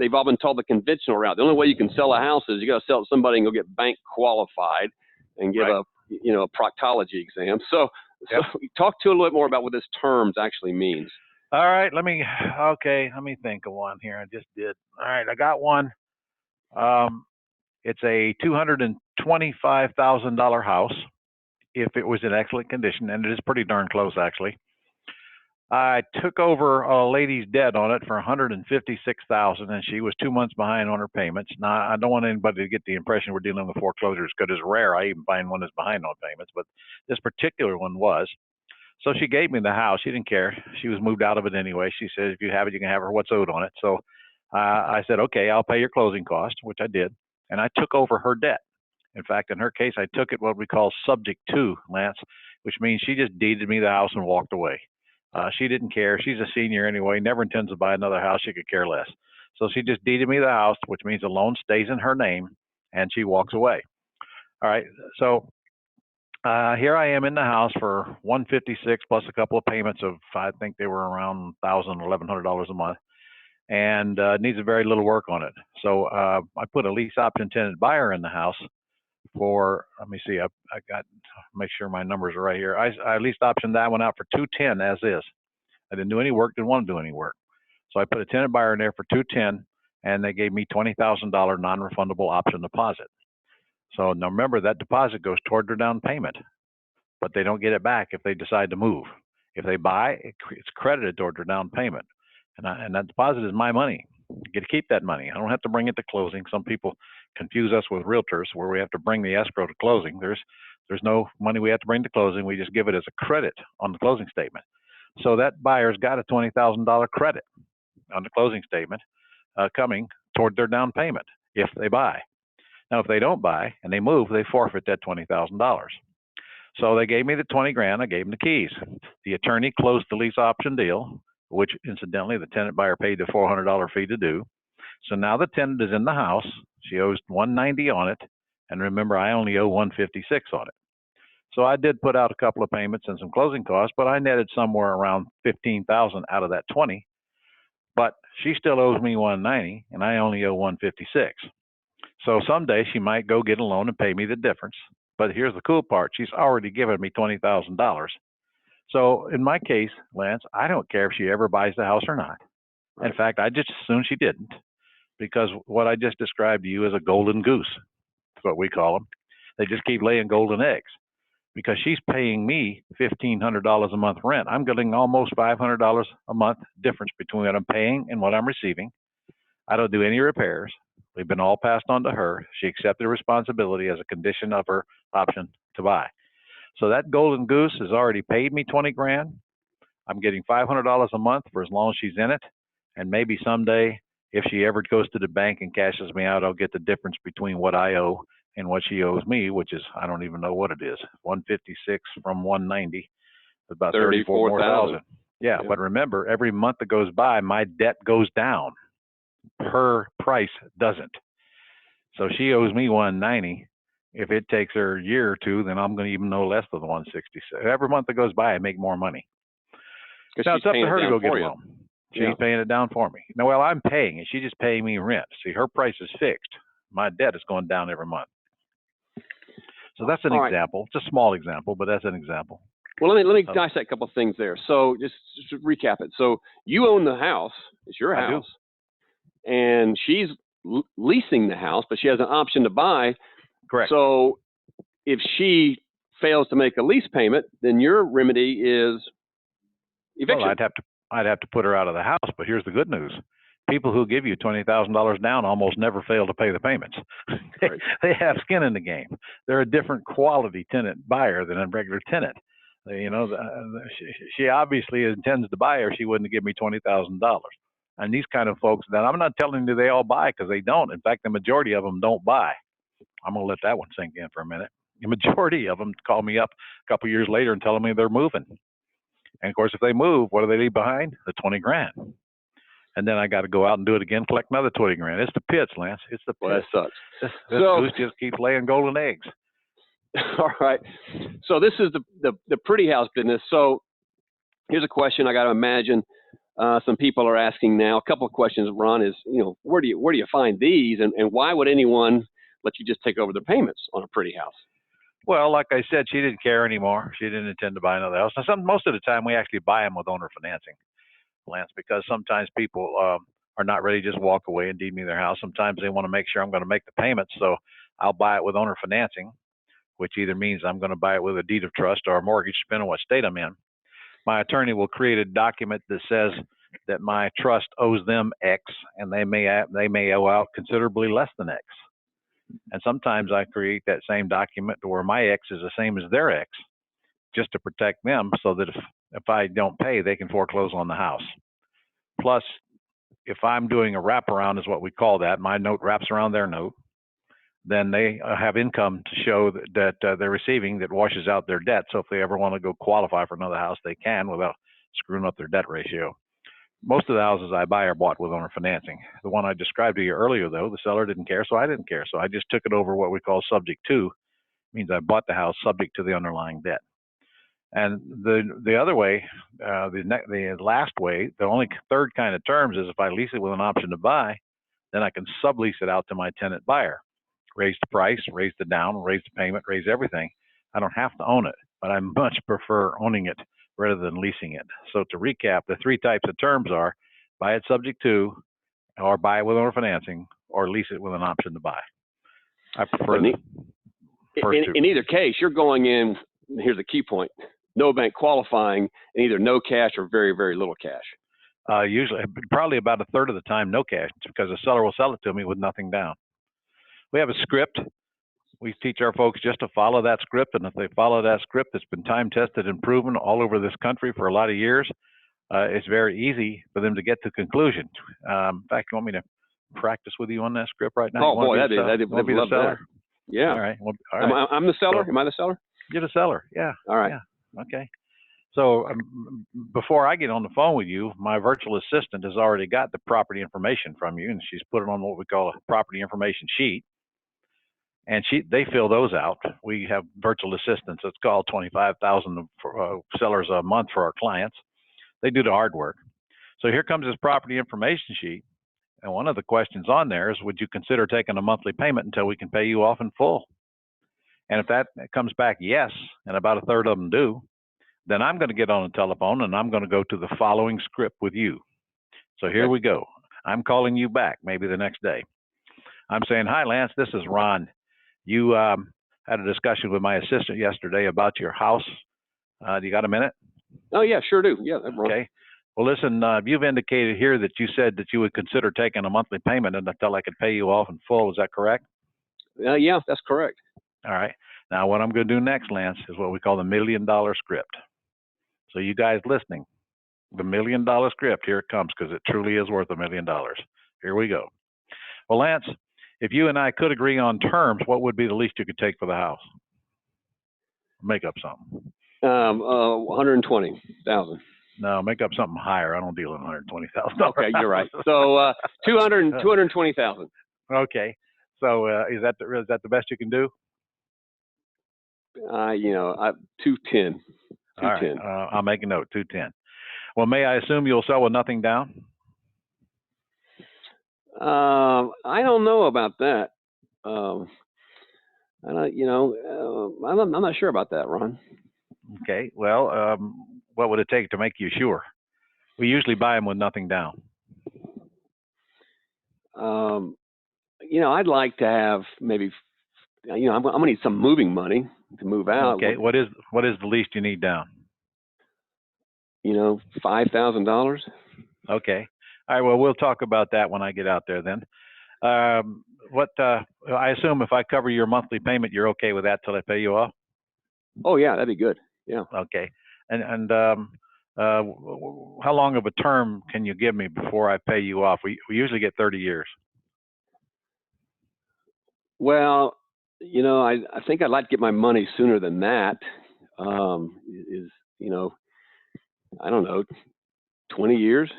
they've all been told the conventional route. The only way you can sell a house is you got to sell it to somebody and go get bank qualified and get a proctology exam. So talk to a little bit more about what this terms actually means. All right, let me think of one here. I just did. All right, I got one. It's a $225,000 house if it was in excellent condition, and it is pretty darn close, actually. I took over a lady's debt on it for $156,000, and she was 2 months behind on her payments. Now, I don't want anybody to get the impression we're dealing with foreclosures, because it's rare I even find one that's behind on payments, but this particular one was. So she gave me the house. She didn't care. She was moved out of it anyway. She said, if you have it, you can have her. What's owed on it? So I said, okay, I'll pay your closing cost, which I did. And I took over her debt. In fact, in her case, I took it what we call subject to, Lance, which means she just deeded me the house and walked away. She didn't care. She's a senior anyway, never intends to buy another house. She could care less. So she just deeded me the house, which means the loan stays in her name, and she walks away. All right. So here I am in the house for $156 plus a couple of payments of, I think they were around $1,000, $1,100 a month, and needs very little work on it. So I put a lease option tenant buyer in the house for, let me see, I got, make sure my numbers are right here. I leased optioned that one out for 210 as is. I didn't do any work, didn't want to do any work. So I put a tenant buyer in there for 210, and they gave me $20,000 non-refundable option deposit. So now remember, that deposit goes toward their down payment, but they don't get it back if they decide to move. If they buy, it's credited toward their down payment. And that deposit is my money. You get to keep that money. I don't have to bring it to closing. Some people confuse us with realtors where we have to bring the escrow to closing. There's no money we have to bring to closing. We just give it as a credit on the closing statement. So that buyer's got a $20,000 credit on the closing statement coming toward their down payment if they buy. Now, if they don't buy and they move, they forfeit that $20,000. So they gave me the 20 grand. I gave them the keys. The attorney closed the lease option deal, which incidentally the tenant buyer paid the $400 fee to do. So now the tenant is in the house. She owes $190 on it, and remember, I only owe $156 on it. So I did put out a couple of payments and some closing costs, but I netted somewhere around $15,000 out of that 20. But she still owes me $190, and I only owe $156. So someday she might go get a loan and pay me the difference. But here's the cool part: she's already given me $20,000. So in my case, Lance, I don't care if she ever buys the house or not. In fact, I just assume she didn't, because what I just described to you is a golden goose. That's what we call them. They just keep laying golden eggs. Because she's paying me $1,500 a month rent. I'm getting almost $500 a month difference between what I'm paying and what I'm receiving. I don't do any repairs. They've been all passed on to her. She accepted responsibility as a condition of her option to buy. So that golden goose has already paid me 20 grand. I'm getting $500 a month for as long as she's in it. And maybe someday, if she ever goes to the bank and cashes me out, I'll get the difference between what I owe and what she owes me, which is, I don't even know what it is. 156 from 190, about 34,000. Yeah, but remember, every month that goes by, my debt goes down. Her price doesn't. So she owes me 190. If it takes her a year or two, then I'm going to even know less than the 166. Every month that goes by, I make more money. Now it's up to her to go get a loan. She's paying it down for me. Now, well, I'm paying it. She's just paying me rent. See, her price is fixed. My debt is going down every month. So that's an example. It's a small example, but that's an example. Well, let me dissect a couple of things there. So just to recap it. So you own the house. It's your house. And she's leasing the house, but she has an option to buy. Correct. So if she fails to make a lease payment, then your remedy is eviction. Well, I'd have to put her out of the house, but here's the good news. People who give you $20,000 down almost never fail to pay the payments. They have skin in the game. They're a different quality tenant buyer than a regular tenant. You know, she obviously intends to buy, or she wouldn't give me $20,000. And these kind of folks, then I'm not telling you they all buy, because they don't. In fact, the majority of them don't buy. I'm going to let that one sink in for a minute. The majority of them call me up a couple years later and telling me they're moving. And of course, if they move, what do they leave behind? The 20 grand. And then I got to go out and do it again, collect another 20 grand. It's the pits, Lance. It's the pits. Well, that sucks. This goose just keeps laying golden eggs. All right. So this is the pretty house business. So here's a question I got to imagine some people are asking now. A couple of questions, Ron, is, you know, where do you find these, and why would anyone let you just take over the payments on a pretty house? Well, like I said, she didn't care anymore. She didn't intend to buy another house. Now, most of the time, we actually buy them with owner financing, Lance, because sometimes people are not ready to just walk away and deed me their house. Sometimes they want to make sure I'm going to make the payments, so I'll buy it with owner financing, which either means I'm going to buy it with a deed of trust or a mortgage, depending on what state I'm in. My attorney will create a document that says that my trust owes them X, and they may owe out considerably less than X. And sometimes I create that same document to where my X is the same as their X, just to protect them, so that if I don't pay, they can foreclose on the house. Plus, if I'm doing a wraparound, is what we call that, my note wraps around their note, then they have income to show that they're receiving that washes out their debt. So if they ever want to go qualify for another house, they can without screwing up their debt ratio. Most of the houses I buy are bought with owner financing. The one I described to you earlier, though, the seller didn't care, so I didn't care. So I just took it over what we call subject to. It means I bought the house subject to the underlying debt. And the other way, the last way, the only third kind of terms is if I lease it with an option to buy, then I can sublease it out to my tenant buyer. raise the price, raise the down, raise the payment, raise everything. I don't have to own it, but I much prefer owning it rather than leasing it. So to recap, the three types of terms are buy it subject to, or buy it with owner financing, or lease it with an option to buy. I prefer the first two. In either case, you're going in, here's the key point, no bank qualifying, and either no cash or very, very little cash. Usually, probably about a third of the time, no cash, because the seller will sell it to me with nothing down. We have a script. We teach our folks just to follow that script, and if they follow that script that's been time tested and proven all over this country for a lot of years, it's very easy for them to get to conclusions. In fact, you want me to practice with you on that script right now? Oh boy, that'd be the seller. Yeah. All right. Well, all right. I'm the seller. Am I the seller? You're the seller. Yeah. All right. Yeah. Okay. So before I get on the phone with you, my virtual assistant has already got the property information from you, and she's put it on what we call a property information sheet. And they fill those out. We have virtual assistants. It's called 25,000 sellers a month for our clients. They do the hard work. So here comes this property information sheet. And one of the questions on there is, would you consider taking a monthly payment until we can pay you off in full? And if that comes back yes, and about a third of them do, then I'm going to get on the telephone and I'm going to go to the following script with you. So here we go. I'm calling you back maybe the next day. I'm saying, hi, Lance, this is Ron. You had a discussion with my assistant yesterday about your house. Do you got a minute? Oh, yeah, sure do. Yeah. Okay. Well, listen, you've indicated here that you said that you would consider taking a monthly payment until I could pay you off in full. Is that correct? Yeah, that's correct. All right. Now, what I'm going to do next, Lance, is what we call the $1 million script. So you guys listening, the $1 million script, here it comes, because it truly is worth $1 million. Here we go. Well, Lance, if you and I could agree on terms, what would be the least you could take for the house? Make up something. 120,000. No, make up something higher. I don't deal in $120,000. Okay, you're right. So 220,000. Okay. So is that the best you can do? 210. All right. I'll make a note. 210. Well, may I assume you'll sell with nothing down? I don't know about that. I'm not sure about that, Ron. Okay. Well, what would it take to make you sure? We usually buy them with nothing down. I'd like to have maybe, I'm gonna need some moving money to move out. Okay. What is the least you need down? $5,000. Okay. All right. Well, we'll talk about that when I get out there then. I assume if I cover your monthly payment, you're okay with that till I pay you off? Oh yeah, that'd be good. Yeah. Okay. And how long of a term can you give me before I pay you off? We usually get 30 years. Well, I think I'd like to get my money sooner than that. I don't know, 20 years?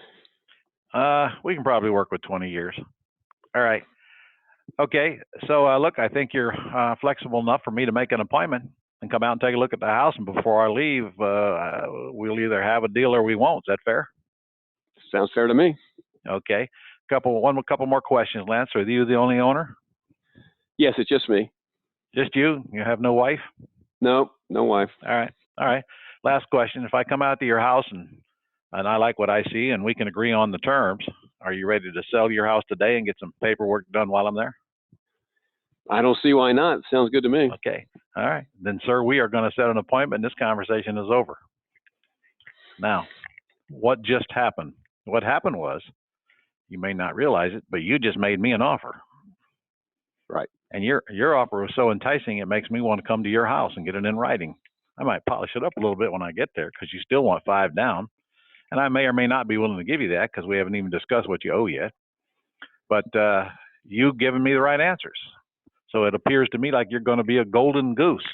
We can probably work with 20 years. All right. Okay. So look, I think you're flexible enough for me to make an appointment and come out and take a look at the house. And before I leave, we'll either have a deal or we won't. Is that fair? Sounds fair to me. Okay. Couple more questions, Lance. Are you the only owner? Yes, it's just me. Just you? You have no wife? No, no wife. All right. All right. Last question. If I come out to your house and I like what I see and we can agree on the terms, are you ready to sell your house today and get some paperwork done while I'm there? I don't see why not. Sounds good to me. Okay. All right. Then, sir, we are going to set an appointment. This conversation is over. Now, what just happened? What happened was, you may not realize it, but you just made me an offer. Right. And your offer was so enticing, it makes me want to come to your house and get it in writing. I might polish it up a little bit when I get there because you still want 5 down. And I may or may not be willing to give you that because we haven't even discussed what you owe yet. But you've given me the right answers. So it appears to me like you're going to be a golden goose.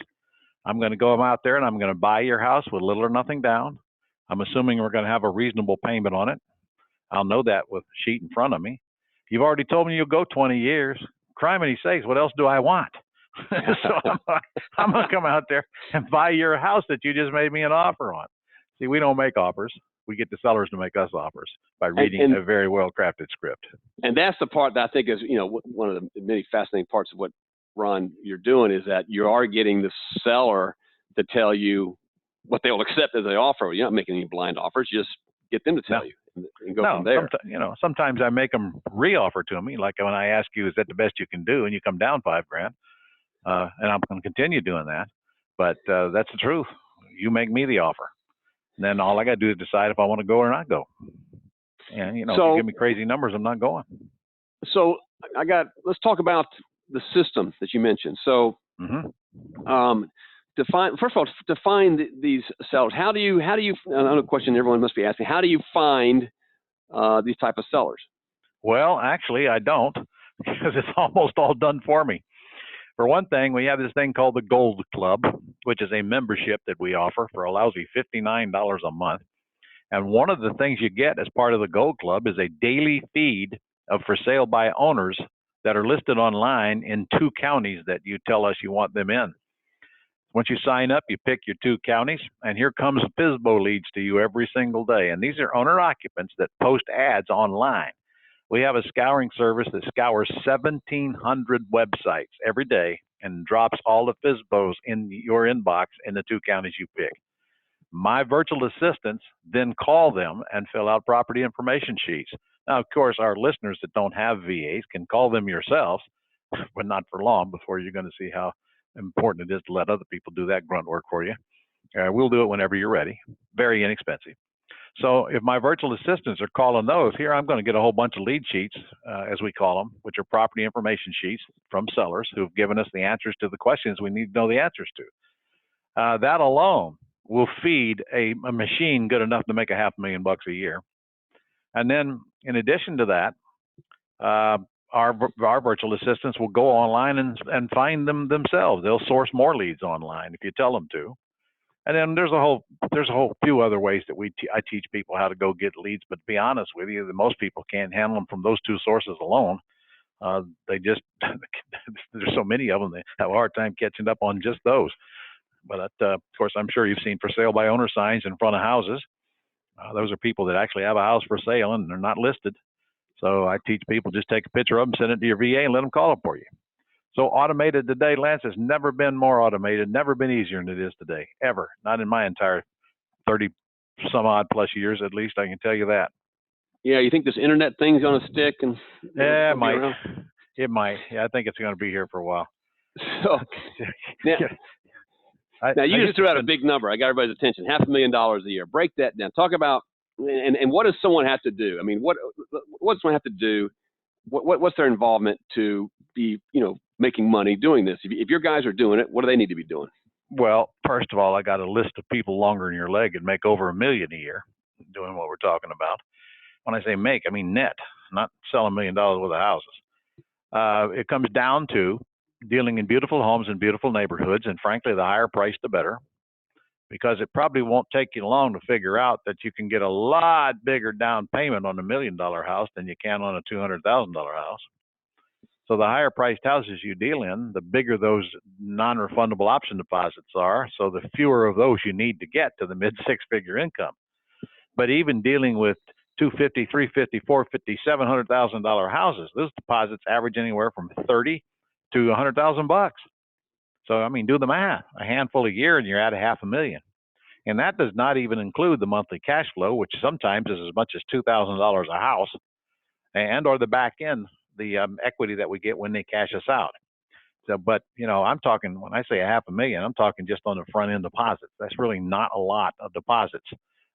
I'm going to go out there and I'm going to buy your house with little or nothing down. I'm assuming we're going to have a reasonable payment on it. I'll know that with a sheet in front of me. You've already told me you'll go 20 years. Criminy sakes, what else do I want? So I'm going to come out there and buy your house that you just made me an offer on. See, we don't make offers. We get the sellers to make us offers by reading a very well-crafted script. And that's the part that I think is, one of the many fascinating parts of what Ron, you're doing is that you are getting the seller to tell you what they will accept as they offer. You're not making any blind offers. You just get them to tell you and go from there. Sometimes I make them re-offer to me. Like when I ask you, is that the best you can do? And you come down $5,000. And I'm going to continue doing that. But that's the truth. You make me the offer. And then all I got to do is decide if I want to go or not go. And, if you give me crazy numbers, I'm not going. So let's talk about the system that you mentioned. So first of all, to find these sellers, how do you, another question everyone must be asking, how do you find these type of sellers? Well, actually, I don't, because it's almost all done for me. For one thing, we have this thing called the Gold Club, which is a membership that we offer for a lousy $59 a month. And one of the things you get as part of the Gold Club is a daily feed of for sale by owners that are listed online in 2 counties that you tell us you want them in. Once you sign up, you pick your 2 counties, and here comes FSBO leads to you every single day. And these are owner occupants that post ads online. We have a scouring service that scours 1,700 websites every day and drops all the FSBOs in your inbox in the 2 counties you pick. My virtual assistants then call them and fill out property information sheets. Now, of course, our listeners that don't have VAs can call them yourselves, but not for long before you're going to see how important it is to let other people do that grunt work for you. We'll do it whenever you're ready. Very inexpensive. So if my virtual assistants are calling those, here I'm going to get a whole bunch of lead sheets, as we call them, which are property information sheets from sellers who've given us the answers to the questions we need to know the answers to. That alone will feed a machine good enough to make $500,000 a year. And then in addition to that, our virtual assistants will go online and find them themselves. They'll source more leads online if you tell them to. And then there's a whole few other ways that I teach people how to go get leads. But to be honest with you, most people can't handle them from those 2 sources alone. There's so many of them, they have a hard time catching up on just those. But of course, I'm sure you've seen for sale by owner signs in front of houses. Those are people that actually have a house for sale and they're not listed. So I teach people, just take a picture of them, send it to your VA, and let them call it for you. So automated today, Lance, has never been more automated, never been easier than it is today, ever. Not in my entire 30 some odd plus years, at least, I can tell you that. Yeah, you think this internet thing's going to stick? Yeah, it might. It might. Yeah, I think it's going to be here for a while. So now you just threw out a big number. I got everybody's attention. $500,000 a year. Break that down. Talk about and what does someone have to do? I mean, what does someone have to do? What's their involvement to be making money doing this? If your guys are doing it, what do they need to be doing? Well, first of all, I got a list of people longer than your leg and make over $1 million a year doing what we're talking about. When I say make, I mean net, not sell $1 million worth of houses. It comes down to dealing in beautiful homes in beautiful neighborhoods, and frankly, the higher price, the better, because it probably won't take you long to figure out that you can get a lot bigger down payment on $1 million house than you can on a $200,000 house. So the higher priced houses you deal in, the bigger those non-refundable option deposits are. So the fewer of those you need to get to the mid 6-figure income. But even dealing with $250,000, $350,000, $450,000, $700,000 houses, those deposits average anywhere from $30,000 to $100,000. So I mean, do the math. A handful a year, and you're at $500,000. And that does not even include the monthly cash flow, which sometimes is as much as $2,000 a house, and or the back end, the equity that we get when they cash us out. So, but I'm talking, when I say $500,000, I'm talking just on the front end deposits. That's really not a lot of deposits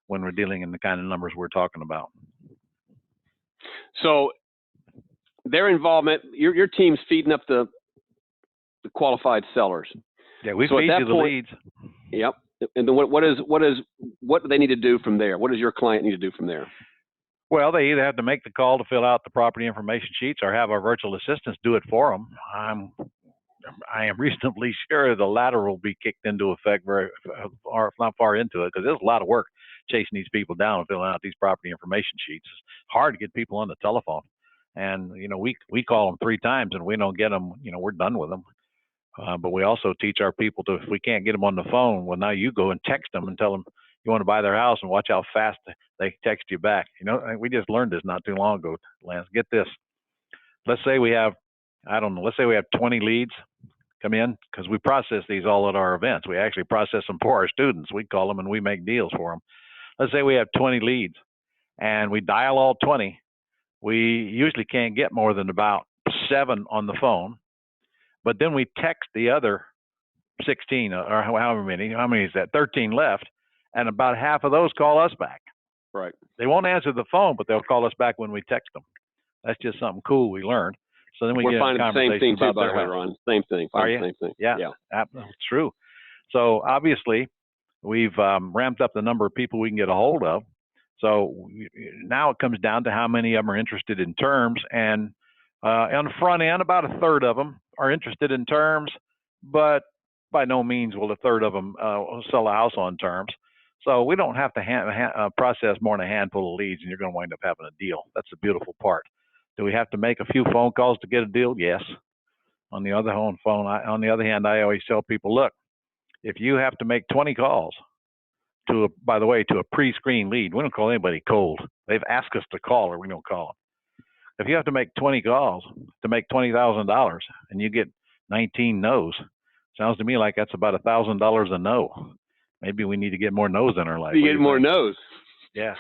when we're dealing in the kind of numbers we're talking about. So their involvement, your team's feeding up the qualified sellers. Yeah, we feed you the leads. Yep. And then what do they need to do from there? What does your client need to do from there? Well, they either have to make the call to fill out the property information sheets or have our virtual assistants do it for them. I am reasonably sure the latter will be kicked into effect or not far into it, because there's a lot of work chasing these people down and filling out these property information sheets. It's hard to get people on the telephone. And, we call them 3 times and we don't get them, we're done with them. But we also teach our people to, if we can't get them on the phone, well, now you go and text them and tell them you want to buy their house and watch how fast they text you back. We just learned this not too long ago, Lance. Get this. Let's say we have, let's say we have 20 leads come in, because we process these all at our events. We actually process them for our students. We call them and we make deals for them. Let's say we have 20 leads and we dial all 20. We usually can't get more than about 7 on the phone, but then we text the other 16 or however many. How many is that? 13 left, and about half of those call us back. Right. They won't answer the phone, but they'll call us back when we text them. That's just something cool we learned. So then We're get finding into the same thing conversations too, about by the their way, house. Ron. Same thing. Are you? Same thing. Yeah, it's true. So obviously, we've ramped up the number of people we can get a hold of. So now it comes down to how many of them are interested in terms. And on the front end, about a third of them are interested in terms, but by no means will a third of them sell a house on terms. So we don't have to process more than a handful of leads, and you're going to wind up having a deal. That's the beautiful part. Do we have to make a few phone calls to get a deal? Yes. On the other hand, I always tell people, look, if you have to make 20 calls to a pre-screened lead, we don't call anybody cold. They've asked us to call, or we don't call them. If you have to make 20 calls to make $20,000 and you get 19 no's, sounds to me like that's about $1,000 a no. Maybe we need to get more no's in our life. You get more no's. Yeah.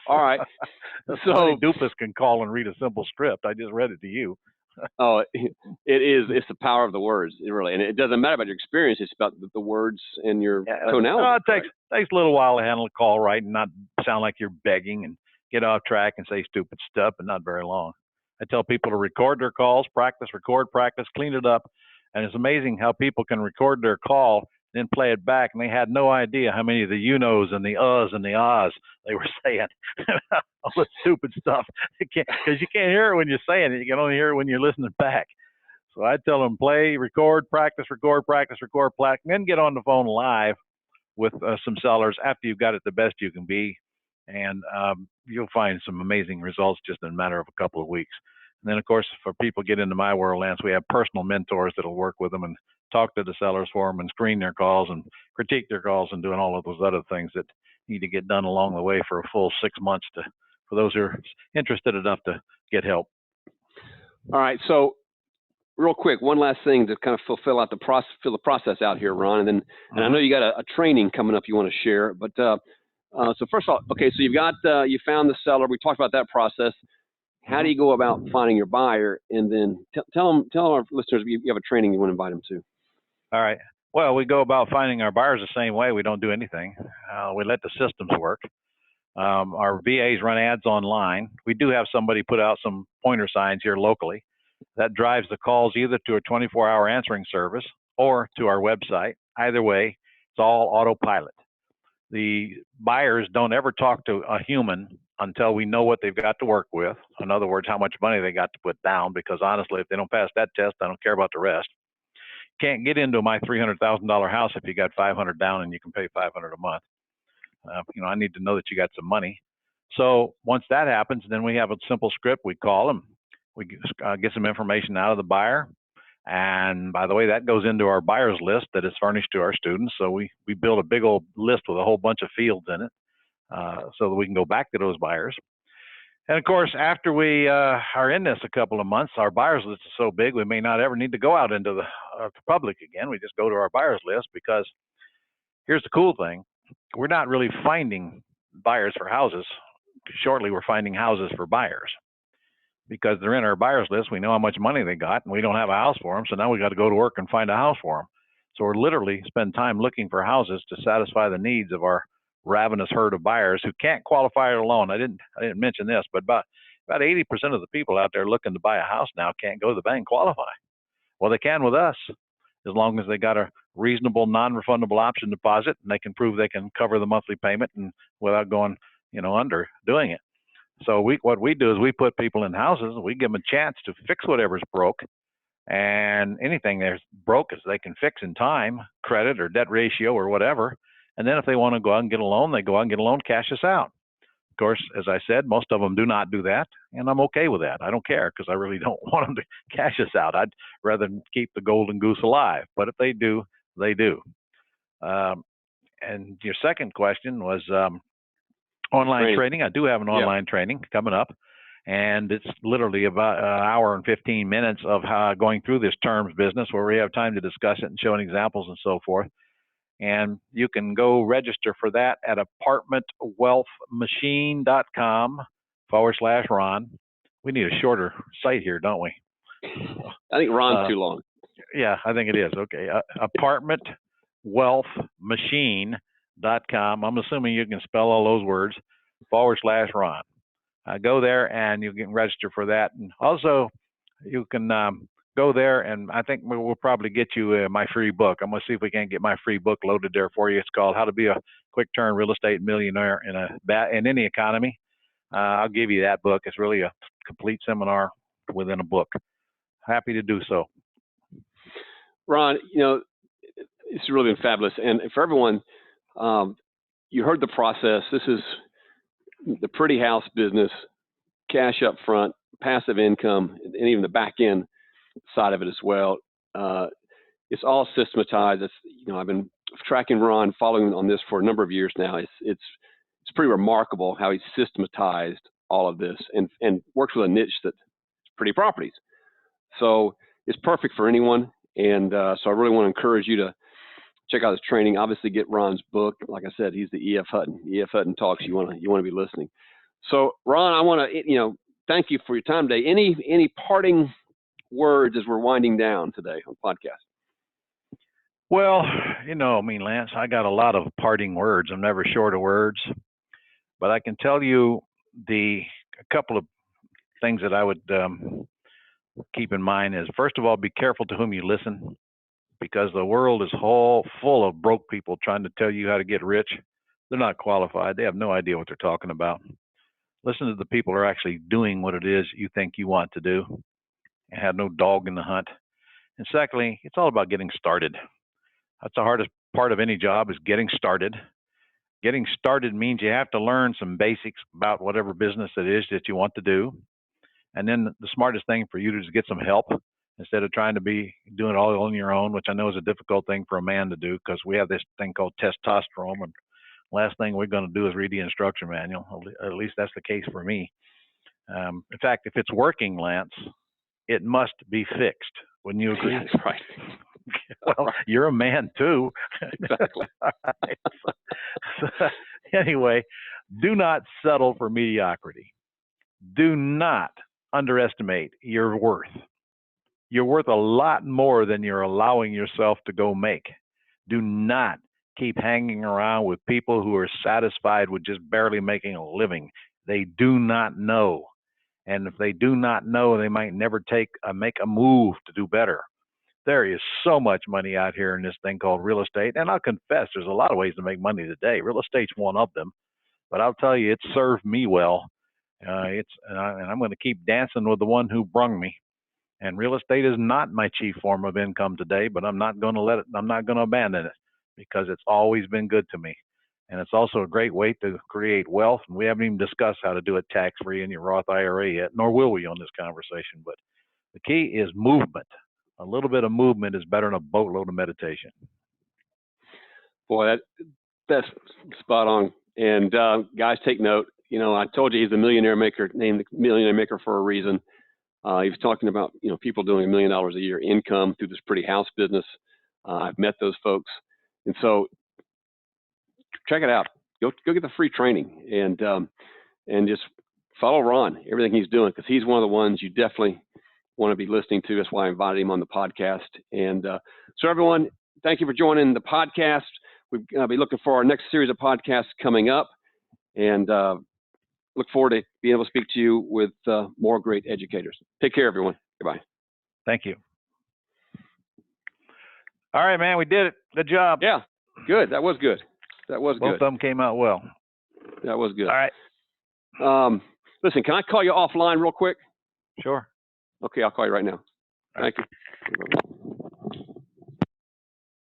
All right. So Doofus can call and read a simple script. I just read it to you. Oh, it is. It's the power of the words, really, and it doesn't matter about your experience. It's about the words and your tonality. It takes a little while to handle a call right and not sound like you're begging and get off track and say stupid stuff, but not very long. I tell people to record their calls, record, practice, clean it up, and it's amazing how people can record their call, then play it back, and they had no idea how many of the you-knows and the uhs and the ahs they were saying. All the stupid stuff. Because you can't hear it when you're saying it. You can only hear it when you're listening back. So I tell them play, record, practice, and then get on the phone live with some sellers after you've got it the best you can be. And you'll find some amazing results just in a matter of a couple of weeks. And then, of course, for people get into my world, Lance, we have personal mentors that'll work with them and talk to the sellers for them and screen their calls and critique their calls and doing all of those other things that need to get done along the way for a full 6 months for those who are interested enough to get help. All right. So real quick, one last thing to kind of fill the process out here, Ron. And I know you got a training coming up you want to share, but so first of all, okay, so you found the seller. We talked about that process. How do you go about finding your buyer? And then tell our listeners you have a training you want to invite them to. All right. Well, we go about finding our buyers the same way. We don't do anything. We let the systems work. Our VAs run ads online. We do have somebody put out some pointer signs here locally. That drives the calls either to a 24-hour answering service or to our website. Either way, it's all autopilot. The buyers don't ever talk to a human until we know what they've got to work with. In other words, how much money they got to put down, because honestly, if they don't pass that test, I don't care about the rest. Can't get into my $300,000 house if you got $500 down and you can pay $500 a month. I need to know that you got some money. So once that happens, then we have a simple script. We call them. We get some information out of the buyer. And by the way, that goes into our buyers list that is furnished to our students. So we build a big old list with a whole bunch of fields in it so that we can go back to those buyers. And of course, after we are in this a couple of months, our buyers list is so big we may not ever need to go out into the public again. We just go to our buyers list, because here's the cool thing. We're not really finding buyers for houses. Shortly, we're finding houses for buyers, because they're in our buyers list. We know how much money they got, and we don't have a house for them. So now we got to go to work and find a house for them. So we're literally spend time looking for houses to satisfy the needs of our ravenous herd of buyers who can't qualify it alone. I didn't mention this, but about 80% of the people out there looking to buy a house now can't go to the bank and qualify. Well, they can with us, as long as they got a reasonable non-refundable option deposit and they can prove they can cover the monthly payment and without going, under doing it. So what we do is we put people in houses, and we give them a chance to fix whatever's broke, and anything that's broke is they can fix in time, credit or debt ratio or whatever. And then if they want to go out and get a loan, they go out and get a loan, cash us out. Of course, as I said, most of them do not do that, and I'm okay with that. I don't care, because I really don't want them to cash us out. I'd rather keep the golden goose alive. But if they do, they do. And your second question was online training. I do have an online training coming up. And it's literally about an hour and 15 minutes of going through this terms business where we have time to discuss it and showing examples and so forth. And you can go register for that at apartmentwealthmachine.com/Ron. We need a shorter site here, don't we? I think Ron's too long. Yeah, I think it is. Okay. Apartmentwealthmachine.com. I'm assuming you can spell all those words, /Ron. Go there and you can register for that. And also, you can go there, and I think we'll probably get you my free book. I'm going to see if we can get my free book loaded there for you. It's called How to Be a Quick Turn Real Estate Millionaire in Any Economy. I'll give you that book. It's really a complete seminar within a book. Happy to do so. Ron, it's really been fabulous. And for everyone, you heard the process. This is the pretty house business, cash up front, passive income, and even the back end side of it as well. It's all systematized. I've been tracking Ron, following on this for a number of years now. It's pretty remarkable how he's systematized all of this and works with a niche that's pretty properties. So it's perfect for anyone. And so I really want to encourage you to check out his training. Obviously, get Ron's book. Like I said, he's the E.F. Hutton. E.F. Hutton talks. You want to be listening. So Ron, I want to thank you for your time today. Any parting words as we're winding down today on the podcast? Well, Lance, I got a lot of parting words. I'm never short of words, but I can tell you a couple of things that I would keep in mind is, first of all, be careful to whom you listen, because the world is full of broke people trying to tell you how to get rich. They're not qualified. They have no idea what they're talking about. Listen to the people who are actually doing what it is you think you want to do and have no dog in the hunt. And secondly, it's all about getting started. That's the hardest part of any job, is getting started. Getting started means you have to learn some basics about whatever business it is that you want to do. And then the smartest thing for you to do is get some help instead of trying to be doing it all on your own, which I know is a difficult thing for a man to do, because we have this thing called testosterone. And last thing we're going to do is read the instruction manual. At least that's the case for me. In fact, if it's working, Lance, it must be fixed. Wouldn't you agree? That's right. Well, you're a man too. Exactly. So, anyway, do not settle for mediocrity. Do not underestimate your worth. You're worth a lot more than you're allowing yourself to go make. Do not keep hanging around with people who are satisfied with just barely making a living. They do not know. And if they do not know, they might never make a move to do better. There is so much money out here in this thing called real estate. And I'll confess, there's a lot of ways to make money today. Real estate's one of them. But I'll tell you, it served me well. And I'm going to keep dancing with the one who brung me. And real estate is not my chief form of income today, but I'm not going to abandon it, because it's always been good to me. And it's also a great way to create wealth. And we haven't even discussed how to do it tax-free in your Roth IRA yet, nor will we on this conversation. But the key is movement. A little bit of movement is better than a boatload of meditation. Boy, that's spot on. And guys, take note. I told you he's the millionaire maker, named the millionaire maker for a reason. He was talking about, people doing $1 million a year income through this pretty house business. I've met those folks. And so check it out. Go get the free training and just follow Ron, everything he's doing, because he's one of the ones you definitely want to be listening to. That's why I invited him on the podcast. And so everyone, thank you for joining the podcast. We're going to be looking for our next series of podcasts coming up, and look forward to being able to speak to you with more great educators. Take care, everyone. Goodbye. Thank you. All right, man, we did it. Good job. Yeah, good. That was good. Both of them came out well. That was good. All right. Listen, can I call you offline real quick? Sure. Okay, I'll call you right now. Thank you.